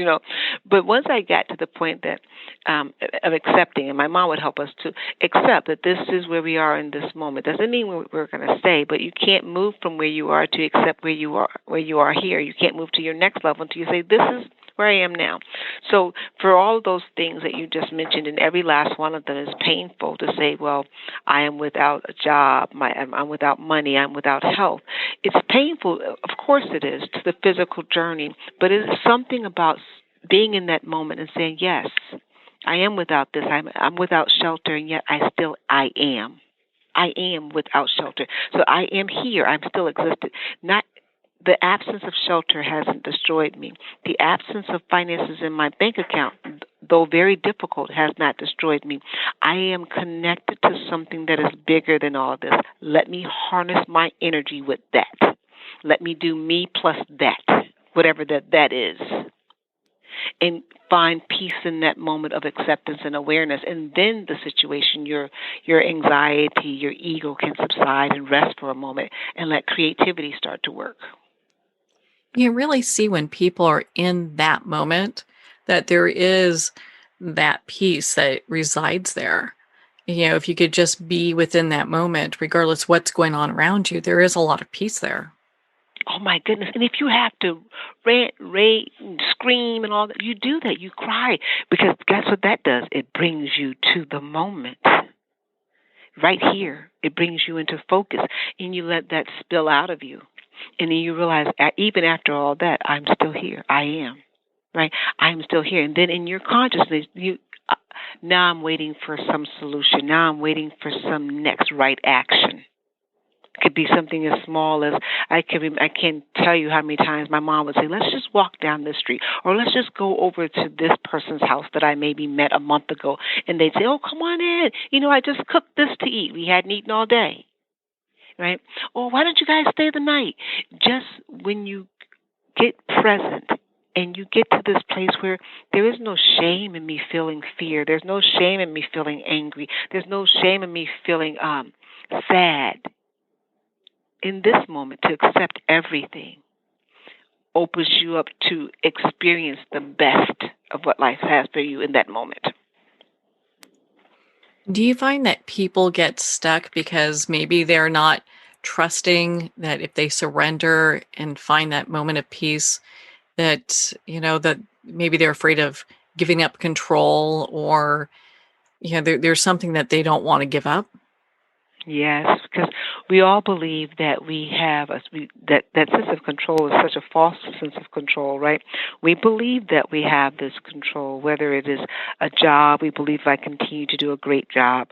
But once I got to the point that of accepting, and my mom would help us to accept that this is where we are in this moment. Doesn't mean we're going to stay, but you can't move from where you are to accept where you are here. You can't move to your next level until you say, this is where I am now. So for all of those things that you just mentioned, and every last one of them is painful to say, well, I am without a job, I'm without money, I'm without health. It's painful, of course it is, to the physical journey, but it is something about being in that moment and saying, yes, I am without this, I'm without shelter, and yet I am. I am without shelter. So I am here, I'm still existed. The absence of shelter hasn't destroyed me. The absence of finances in my bank account, though very difficult, has not destroyed me. I am connected to something that is bigger than all of this. Let me harness my energy with that. Let me do me plus that, whatever that is. And find peace in that moment of acceptance and awareness. And then the situation, your anxiety, your ego can subside and rest for a moment and let creativity start to work. You really see when people are in that moment that there is that peace that resides there. If you could just be within that moment, regardless what's going on around you, there is a lot of peace there. Oh my goodness. And if you have to rant, rage, and scream and all that, you do that. You cry. Because guess what that does? It brings you to the moment. Right here. It brings you into focus. And you let that spill out of you. And then you realize, even after all that, I'm still here. I am. Right? I'm still here. And then in your consciousness, now I'm waiting for some solution. Now I'm waiting for some next right action. It could be something as small as I can't tell you how many times my mom would say, let's just walk down this street, or let's just go over to this person's house that I maybe met a month ago. And they'd say, oh, come on in. I just cooked this to eat. We hadn't eaten all day. Right? Or why don't you guys stay the night? Just when you get present and you get to this place where there is no shame in me feeling fear. There's no shame in me feeling angry. There's no shame in me feeling sad. In this moment, to accept everything opens you up to experience the best of what life has for you in that moment. Do you find that people get stuck because maybe they're not trusting that if they surrender and find that moment of peace, that, that maybe they're afraid of giving up control, or, there's something that they don't want to give up? Yes, because we all believe that we have that sense of control is such a false sense of control, right? We believe that we have this control, whether it is a job. We believe if I continue to do a great job,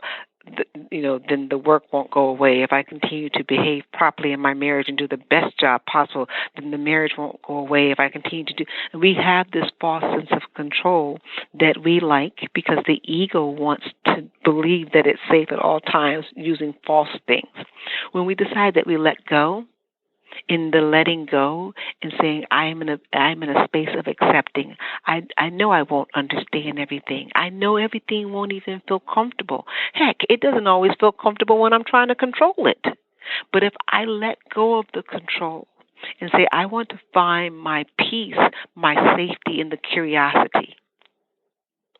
then the work won't go away. If I continue to behave properly in my marriage and do the best job possible, then the marriage won't go away. If I continue to do, we have this false sense of control that we like because the ego wants to believe that it's safe at all times using false things. When we decide that we let go, in the letting go and saying, I'm in a space of accepting. I know I won't understand everything. I know everything won't even feel comfortable. Heck, it doesn't always feel comfortable when I'm trying to control it. But if I let go of the control and say, I want to find my peace, my safety in the curiosity,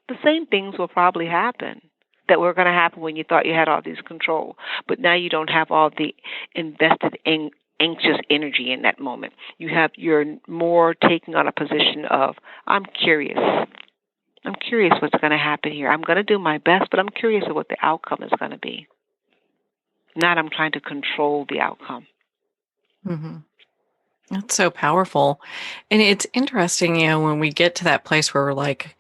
the same things will probably happen that were going to happen when you thought you had all this control. But now you don't have all the invested anxious energy in that moment. You're more taking on a position of, I'm curious. I'm curious what's going to happen here. I'm going to do my best, but I'm curious of what the outcome is going to be. Not I'm trying to control the outcome. Mm-hmm. That's so powerful. And it's interesting, when we get to that place where we're like,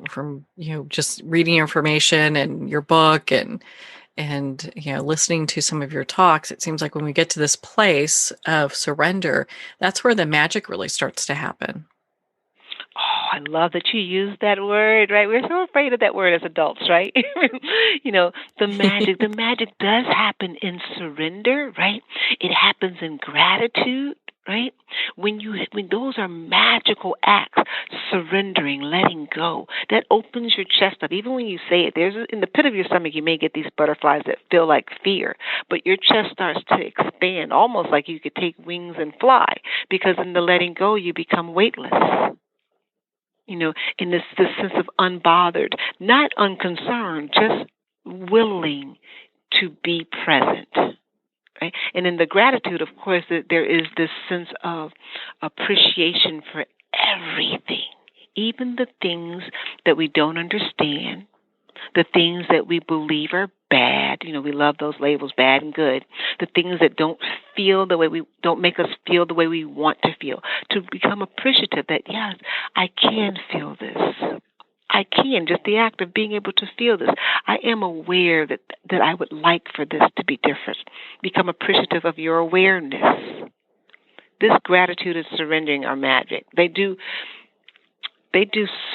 from, just reading information and your book and listening to some of your talks, it seems like when we get to this place of surrender, that's where the magic really starts to happen. Oh, I love that you use that word, right? We're so afraid of that word as adults, right? The magic does happen in surrender, right? It happens in gratitude, right? When those are magical acts, surrendering, letting go, that opens your chest up. Even when you say it, in the pit of your stomach, you may get these butterflies that feel like fear, but your chest starts to expand, almost like you could take wings and fly, because in the letting go, you become weightless. In this sense of unbothered, not unconcerned, just willing to be present. Right? And in the gratitude, of course, there is this sense of appreciation for everything, even the things that we don't understand, the things that we believe are bad. We love those labels, bad and good. The things that don't make us feel the way we want to feel. To become appreciative that, yes, I can feel this. I can. Just the act of being able to feel this. I am aware that I would like for this to be different. Become appreciative of your awareness. This gratitude and surrendering are magic. They do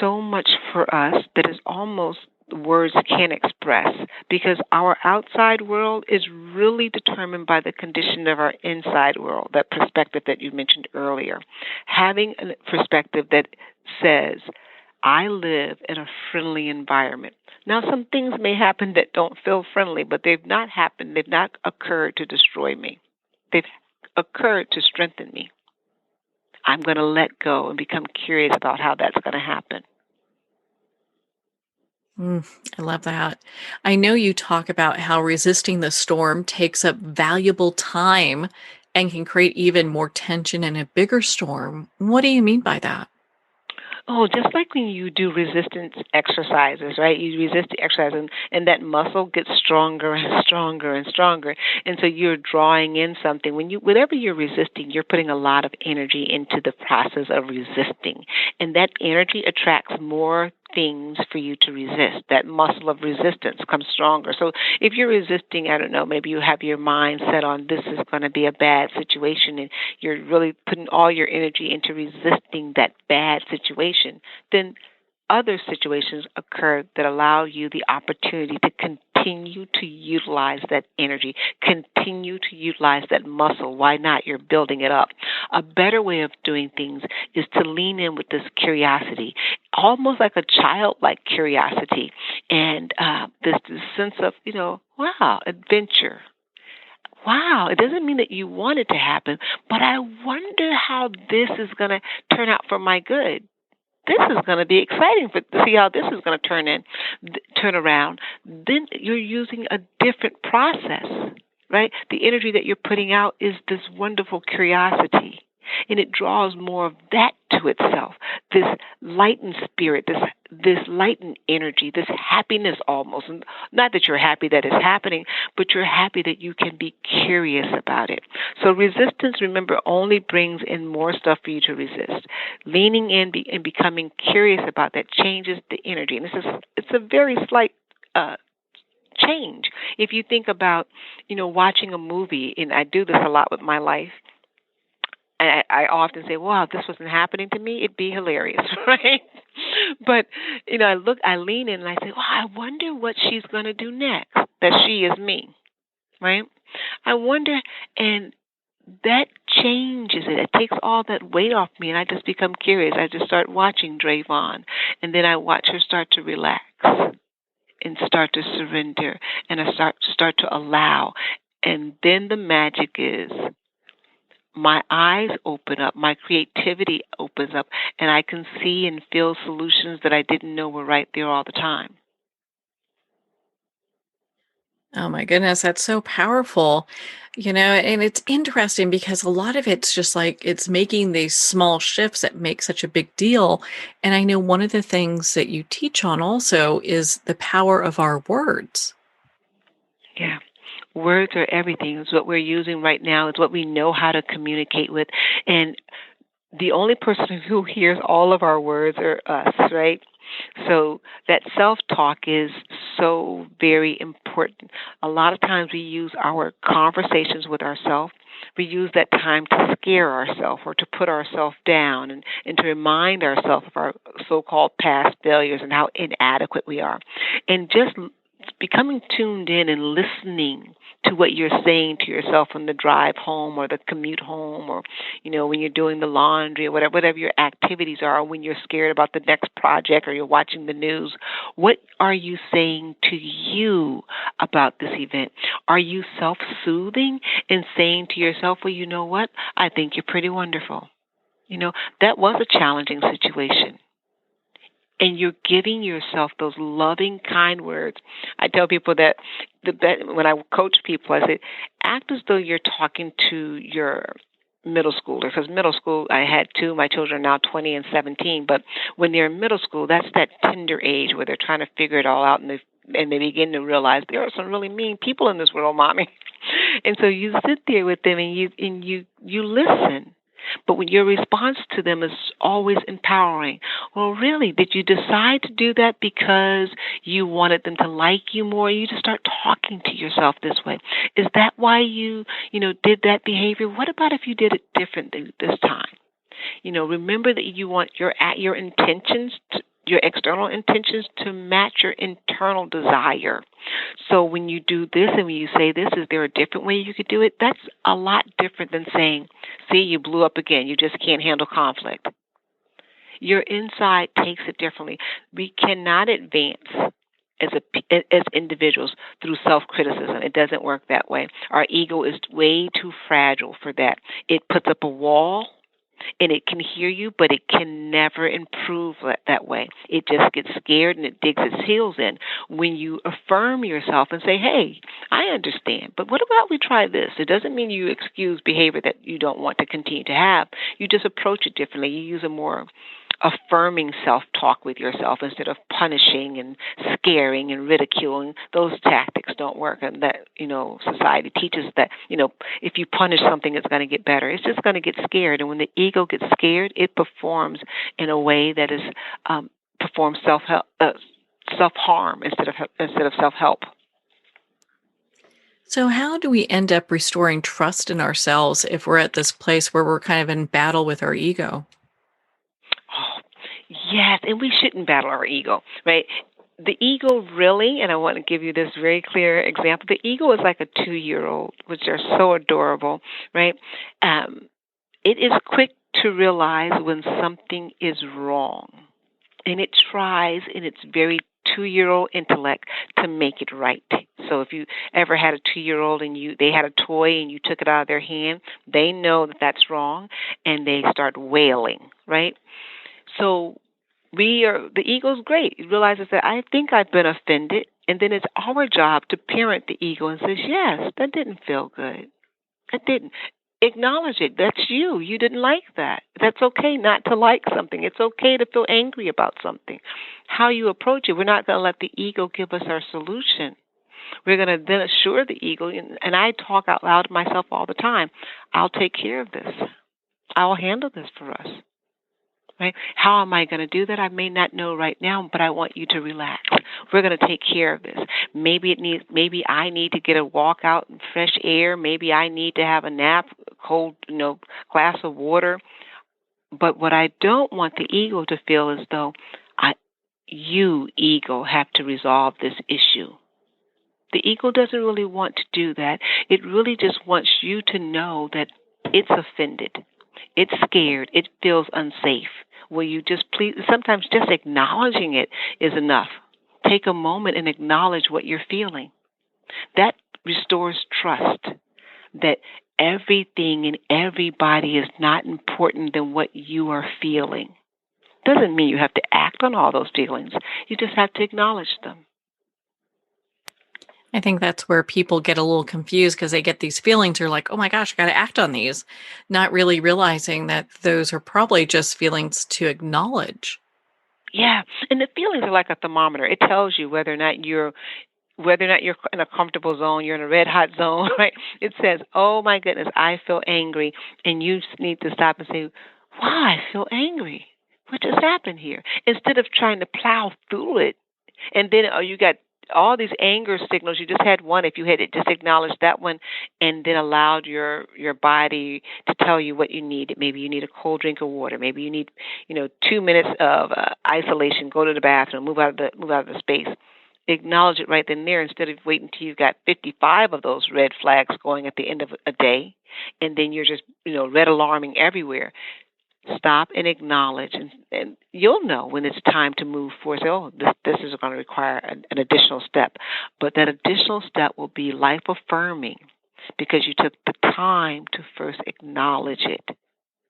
so much for us that is almost words can't express, because our outside world is really determined by the condition of our inside world, that perspective that you mentioned earlier. Having a perspective that says, I live in a friendly environment. Now, some things may happen that don't feel friendly, but they've not happened. They've not occurred to destroy me. They've occurred to strengthen me. I'm going to let go and become curious about how that's going to happen. I love that. I know you talk about how resisting the storm takes up valuable time and can create even more tension in a bigger storm. What do you mean by that? Oh, just like when you do resistance exercises, right? You resist the exercise, and that muscle gets stronger and stronger and stronger. And so you're drawing in something. Whatever you're resisting, you're putting a lot of energy into the process of resisting. And that energy attracts more things for you to resist. That muscle of resistance comes stronger. So if you're resisting, I don't know, maybe you have your mind set on this is going to be a bad situation, and you're really putting all your energy into resisting that bad situation, then other situations occur that allow you the opportunity to continue to utilize that energy, continue to utilize that muscle. Why not? You're building it up. A better way of doing things is to lean in with this curiosity, almost like a childlike curiosity, and this sense of, wow, adventure. Wow, it doesn't mean that you want it to happen, but I wonder how this is going to turn out for my good. This is going to be exciting to see how this is going to turn around. Then you're using a different process, right? The energy that you're putting out is this wonderful curiosity, and it draws more of that to itself. This lightened spirit, this lightened energy, this happiness almost. And not that you're happy that it's happening, but you're happy that you can be curious about it. So resistance, remember, only brings in more stuff for you to resist. Leaning in and becoming curious about that changes the energy. And it's a very slight change. If you think about, watching a movie, and I do this a lot with my life, I often say, wow, if this wasn't happening to me, it'd be hilarious, right? But, I lean in and I say, well, I wonder what she's going to do next, that she is me, right? I wonder, and that changes it. It takes all that weight off me, and I just become curious. I just start watching Dravon, and then I watch her start to relax and start to surrender, and I start to allow. And then the magic is, my eyes open up, my creativity opens up, and I can see and feel solutions that I didn't know were right there all the time. Oh my goodness, that's so powerful. And it's interesting because a lot of it's just like it's making these small shifts that make such a big deal. And I know one of the things that you teach on also is the power of our words. Yeah. Words are everything. It's what we're using right now. It's what we know how to communicate with. And the only person who hears all of our words are us, right? So that self-talk is so very important. A lot of times we use our conversations with ourselves. We use that time to scare ourselves or to put ourselves down and to remind ourselves of our so-called past failures and how inadequate we are. And just becoming tuned in and listening to what you're saying to yourself on the drive home or the commute home, or, when you're doing the laundry or whatever your activities are, or when you're scared about the next project or you're watching the news. What are you saying to you about this event? Are you self-soothing and saying to yourself, well, you know what? I think you're pretty wonderful. That was a challenging situation. And you're giving yourself those loving, kind words. I tell people that when I coach people, I say, act as though you're talking to your middle schooler. Because middle school, I had two. My children are now 20 and 17. But when they're in middle school, that's that tender age where they're trying to figure it all out, and they begin to realize there are some really mean people in this world, Mommy. And so you sit there with them and you listen. But when your response to them is always empowering. Well, really, did you decide to do that because you wanted them to like you more? You just start talking to yourself this way. Is that why you did that behavior? What about if you did it differently this time? Remember that you want your intentions, your external intentions, to match your internal desire. So when you do this and when you say this, is there a different way you could do it? That's a lot different than saying, see, you blew up again. You just can't handle conflict. Your inside takes it differently. We cannot advance as individuals through self-criticism. It doesn't work that way. Our ego is way too fragile for that. It puts up a wall, and it can hear you, but it can never improve that way. It just gets scared and it digs its heels in. When you affirm yourself and say, hey, I understand, but what about we try this? It doesn't mean you excuse behavior that you don't want to continue to have. You just approach it differently. You use a more affirming self-talk with yourself instead of punishing and scaring and ridiculing. Those tactics don't work, and that, society teaches that, if you punish something, it's going to get better. It's just going to get scared, and when the ego gets scared, it performs in a way that is performs self-harm instead of self-help. So how do we end up restoring trust in ourselves if we're at this place where we're kind of in battle with our ego? Oh, yes, and we shouldn't battle our ego, right? The ego really, and I want to give you this very clear example, the ego is like a 2-year-old, which are so adorable, right? It is quick to realize when something is wrong, and it tries in its very 2-year-old intellect to make it right. So if you ever had a 2-year-old and they had a toy and you took it out of their hand, they know that that's wrong, and they start wailing, right? So the ego's great. It realizes that I think I've been offended, and then it's our job to parent the ego and says, yes, that didn't feel good. It didn't. Acknowledge it. That's you. You didn't like that. That's okay not to like something. It's okay to feel angry about something. How you approach it, we're not going to let the ego give us our solution. We're going to then assure the ego, and I talk out loud to myself all the time, I'll take care of this. I'll handle this for us. Right? How am I going to do that? I may not know right now, but I want you to relax. We're going to take care of this. Maybe I need to get a walk out in fresh air. Maybe I need to have a nap, cold, glass of water. But what I don't want the ego to feel is though you, ego, have to resolve this issue. The ego doesn't really want to do that. It really just wants you to know that it's offended. It's scared. It feels unsafe. Will you just please, sometimes just acknowledging it is enough. Take a moment and acknowledge what you're feeling. That restores trust that everything and everybody is not important than what you are feeling. Doesn't mean you have to act on all those feelings. You just have to acknowledge them. I think that's where people get a little confused because they get these feelings. They're like, oh my gosh, I got to act on these, not really realizing that those are probably just feelings to acknowledge. Yeah, and the feelings are like a thermometer. It tells you whether or not you're in a comfortable zone, you're in a red hot zone, right? It says, oh my goodness, I feel angry, and you need to stop and say, wow, I feel angry. What just happened here? Instead of trying to plow through it, and then you got all these anger signals. You just had one. If you had it, just acknowledge that one, and then allowed your body to tell you what you need. Maybe you need a cold drink of water. Maybe you need 2 minutes of isolation. Go to the bathroom. Move out of the space. Acknowledge it right then and there instead of waiting until you've got 55 of those red flags going at the end of a day, and then you're just red alarming everywhere. Stop and acknowledge, and you'll know when it's time to move forward. Say, oh, this is going to require an additional step. But that additional step will be life-affirming because you took the time to first acknowledge it,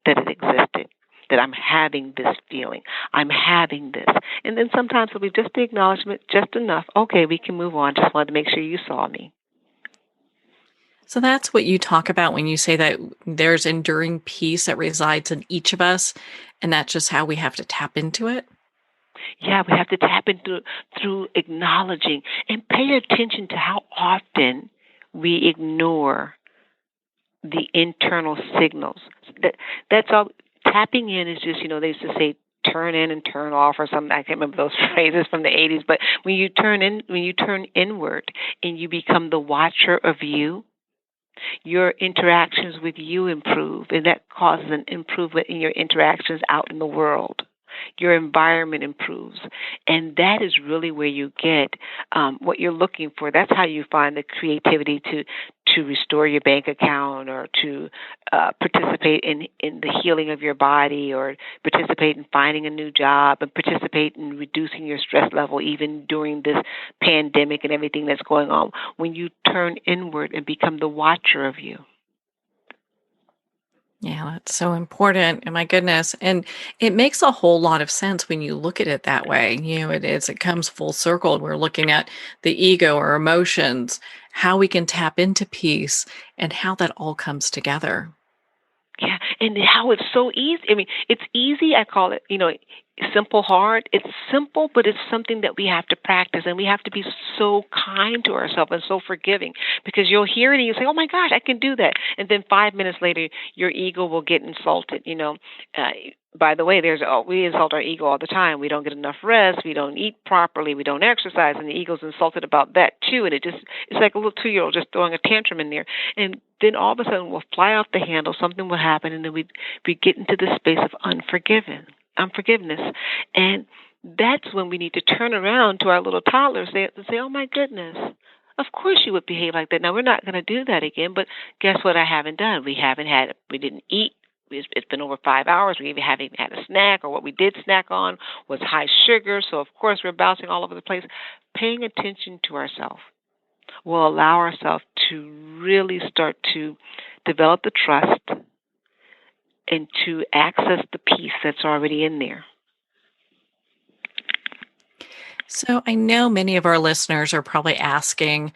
that it existed, that I'm having this feeling, I'm having this. And then sometimes it'll be just the acknowledgement, just enough. Okay, we can move on. Just wanted to make sure you saw me. So that's what you talk about when you say that there's enduring peace that resides in each of us, and that's just how we have to tap into it? Yeah, we have to tap into through acknowledging and pay attention to how often we ignore the internal signals. That's all. Tapping in is just, they used to say, turn in and turn off or something. I can't remember those phrases from the 80s, but when you turn inward and you become the watcher of you, your interactions with you improve, and that causes an improvement in your interactions out in the world. Your environment improves, and that is really where you get what you're looking for. That's how you find the creativity to restore your bank account, or to participate in the healing of your body, or participate in finding a new job, and participate in reducing your stress level even during this pandemic and everything that's going on. When you turn inward and become the watcher of you. Yeah, that's so important. And my goodness. And it makes a whole lot of sense when you look at it that way. It comes full circle. We're looking at the ego or emotions, how we can tap into peace and how that all comes together. Yeah, and how it's so easy. I mean, it's easy. I call it, simple hard. It's simple, but it's something that we have to practice, and we have to be so kind to ourselves and so forgiving, because you'll hear it and you say, "Oh my gosh, I can do that," and then 5 minutes later, your ego will get insulted. Uh, by the way, we insult our ego all the time. We don't get enough rest. We don't eat properly. We don't exercise, and the ego's insulted about that too. And it's like a little 2-year-old just throwing a tantrum in there, and then all of a sudden we'll fly off the handle. Something will happen, and then we get into this space of unforgiveness, and that's when we need to turn around to our little toddlers and say, "Oh my goodness, of course you would behave like that. Now we're not going to do that again." But guess what? I haven't done. We didn't eat. It's been over 5 hours. We haven't even had a snack, or what we did snack on was high sugar. So of course we're bouncing all over the place. Paying attention to ourselves will allow ourselves to really start to develop the trust and to access the peace that's already in there. So I know many of our listeners are probably asking,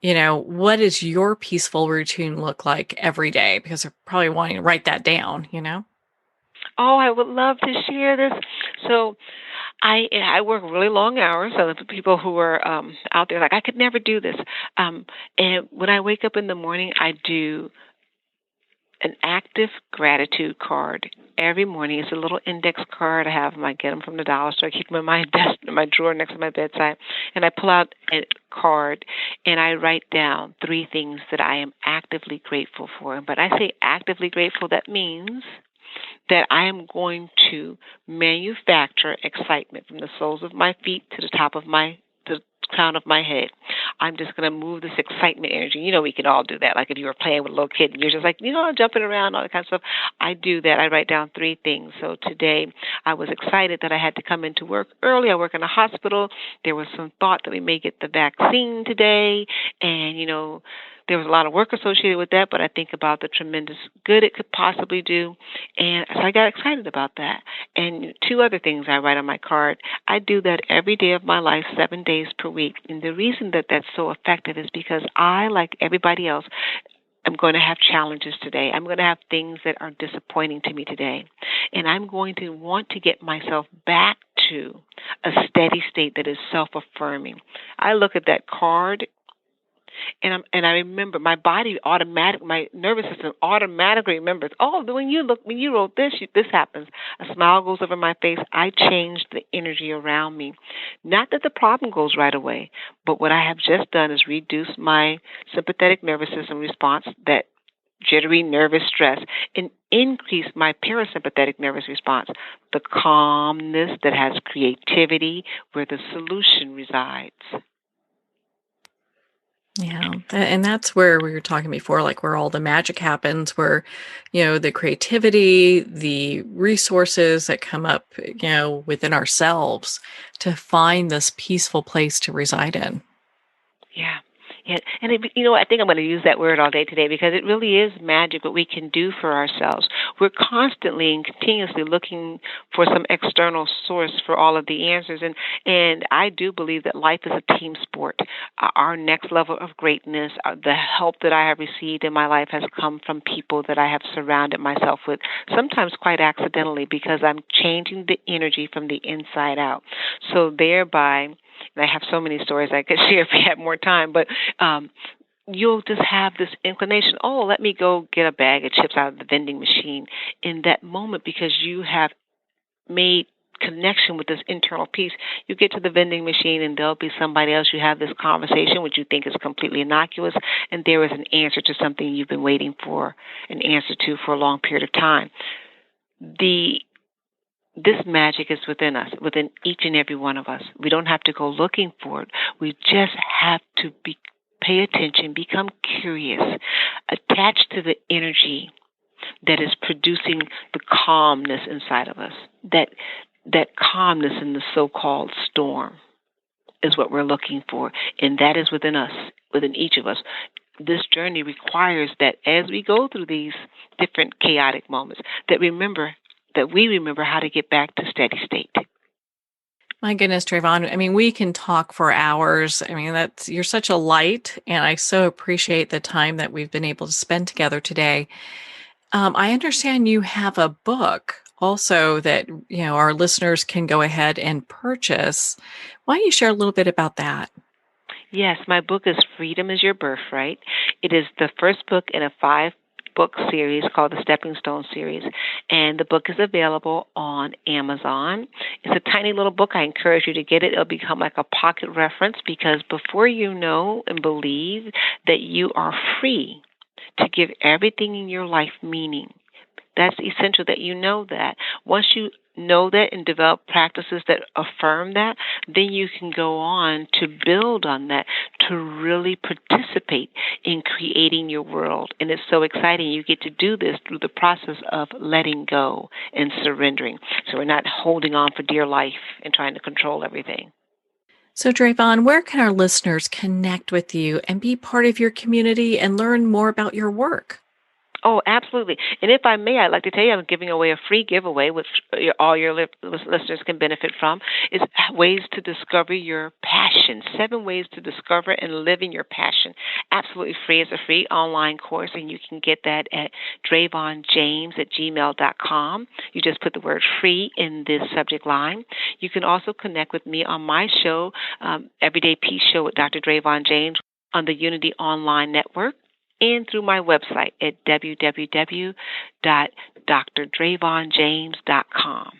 what does your peaceful routine look like every day? Because they're probably wanting to write that down. Oh, I would love to share this. So I work really long hours. So the people who are out there like, I could never do this. And when I wake up in the morning, I do an active gratitude card every morning. It's a little index card. I get them from the dollar store. I keep them in my desk, in my drawer next to my bedside. And I pull out a card and I write down 3 things that I am actively grateful for. But I say actively grateful, that means that I am going to manufacture excitement from the soles of my feet to the crown of my head. I'm just going to move this excitement energy. We can all do that. Like if you were playing with a little kid and you're just like, jumping around, all that kind of stuff. I do that. I write down 3 things. So today I was excited that I had to come into work early. I work in a hospital. There was some thought that we may get the vaccine today. And, there was a lot of work associated with that, but I think about the tremendous good it could possibly do. And so I got excited about that. And 2 other things I write on my card. I do that every day of my life, 7 days per week. And the reason that that's so effective is because I, like everybody else, I'm going to have challenges today. I'm going to have things that are disappointing to me today. And I'm going to want to get myself back to a steady state that is self-affirming. I look at that card, and I remember my nervous system automatically remembers. Oh, when you wrote this, this happens. A smile goes over my face. I change the energy around me. Not that the problem goes right away, but what I have just done is reduce my sympathetic nervous system response, that jittery nervous stress, and increase my parasympathetic nervous response, the calmness that has creativity, where the solution resides. Yeah. And that's where we were talking before, like where all the magic happens, where, the creativity, the resources that come up, within ourselves to find this peaceful place to reside in. Yeah. Yeah. And I think I'm going to use that word all day today, because it really is magic what we can do for ourselves. We're constantly and continuously looking for some external source for all of the answers. And I do believe that life is a team sport. Our next level of greatness, the help that I have received in my life has come from people that I have surrounded myself with, sometimes quite accidentally, because I'm changing the energy from the inside out. So thereby, and I have so many stories I could share if we had more time, but you'll just have this inclination, let me go get a bag of chips out of the vending machine in that moment, because you have made connection with this internal peace. You get to the vending machine and there'll be somebody else. You have this conversation, which you think is completely innocuous, and there is an answer to something you've been waiting for an answer to for a long period of time. This magic is within us, within each and every one of us. We don't have to go looking for it. We just have to pay attention, become curious, attach to the energy that is producing the calmness inside of us. That calmness in the so-called storm is what we're looking for, and that is within us, within each of us. this journey requires that as we go through these different chaotic moments, that we remember how to get back to steady state. My goodness, Dravon. I mean, we can talk for hours. I mean, you're such a light, and I so appreciate the time that we've been able to spend together today. I understand you have a book also that, our listeners can go ahead and purchase. Why don't you share a little bit about that? Yes, my book is Freedom is Your Birthright. It is the first book in a 5-book series called the Stepping Stone series, and the book is available on Amazon. It's a tiny little book. I encourage you to get it. It'll become like a pocket reference, because before you know and believe that you are free to give everything in your life meaning, that's essential that you know that. Once you know that and develop practices that affirm that, then you can go on to build on that, to really participate in creating your world. And it's so exciting. You get to do this through the process of letting go and surrendering. So we're not holding on for dear life and trying to control everything. So, Dravon, where can our listeners connect with you and be part of your community and learn more about your work? Oh, absolutely. And if I may, I'd like to tell you I'm giving away a free giveaway, which all your listeners can benefit from. It's ways to discover your passion, 7 ways to discover and live in your passion. Absolutely free. It's a free online course, and you can get that at dravonjames@gmail.com. You just put the word free in this subject line. You can also connect with me on my show, Everyday Peace Show with Dr. Dravon James on the Unity Online Network, and through my website at www.drdravonjames.com.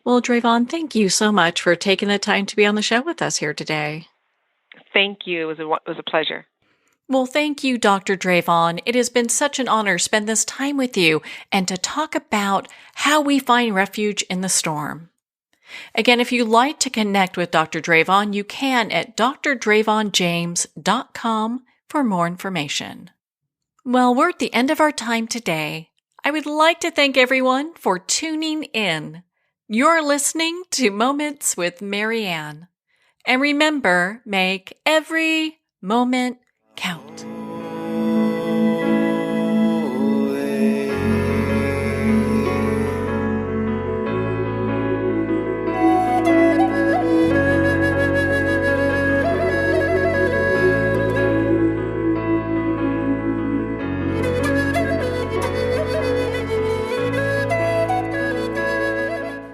Well, Dravon, thank you so much for taking the time to be on the show with us here today. Thank you. It was a pleasure. Well, thank you, Dr. Dravon. It has been such an honor to spend this time with you and to talk about how we find refuge in the storm. Again, if you'd like to connect with Dr. Dravon, you can at drdravonjames.com for more information. Well, we're at the end of our time today. I would like to thank everyone for tuning in. You're listening to Moments with Marianne. And remember, make every moment count.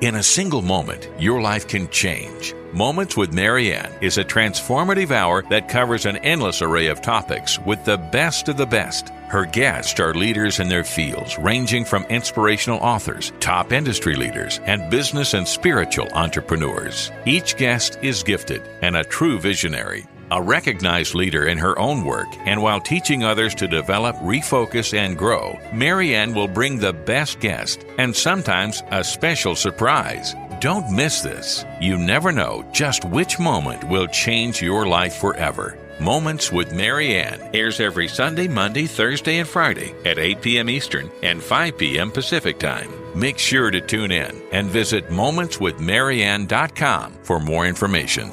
In a single moment, your life can change. Moments with Marianne is a transformative hour that covers an endless array of topics with the best of the best. Her guests are leaders in their fields, ranging from inspirational authors, top industry leaders, and business and spiritual entrepreneurs. Each guest is gifted and a true visionary, a recognized leader in her own work, and while teaching others to develop, refocus, and grow, Marianne will bring the best guest and sometimes a special surprise. Don't miss this. You never know just which moment will change your life forever. Moments with Marianne airs every Sunday, Monday, Thursday, and Friday at 8 p.m. Eastern and 5 p.m. Pacific Time. Make sure to tune in and visit momentswithmarianne.com for more information.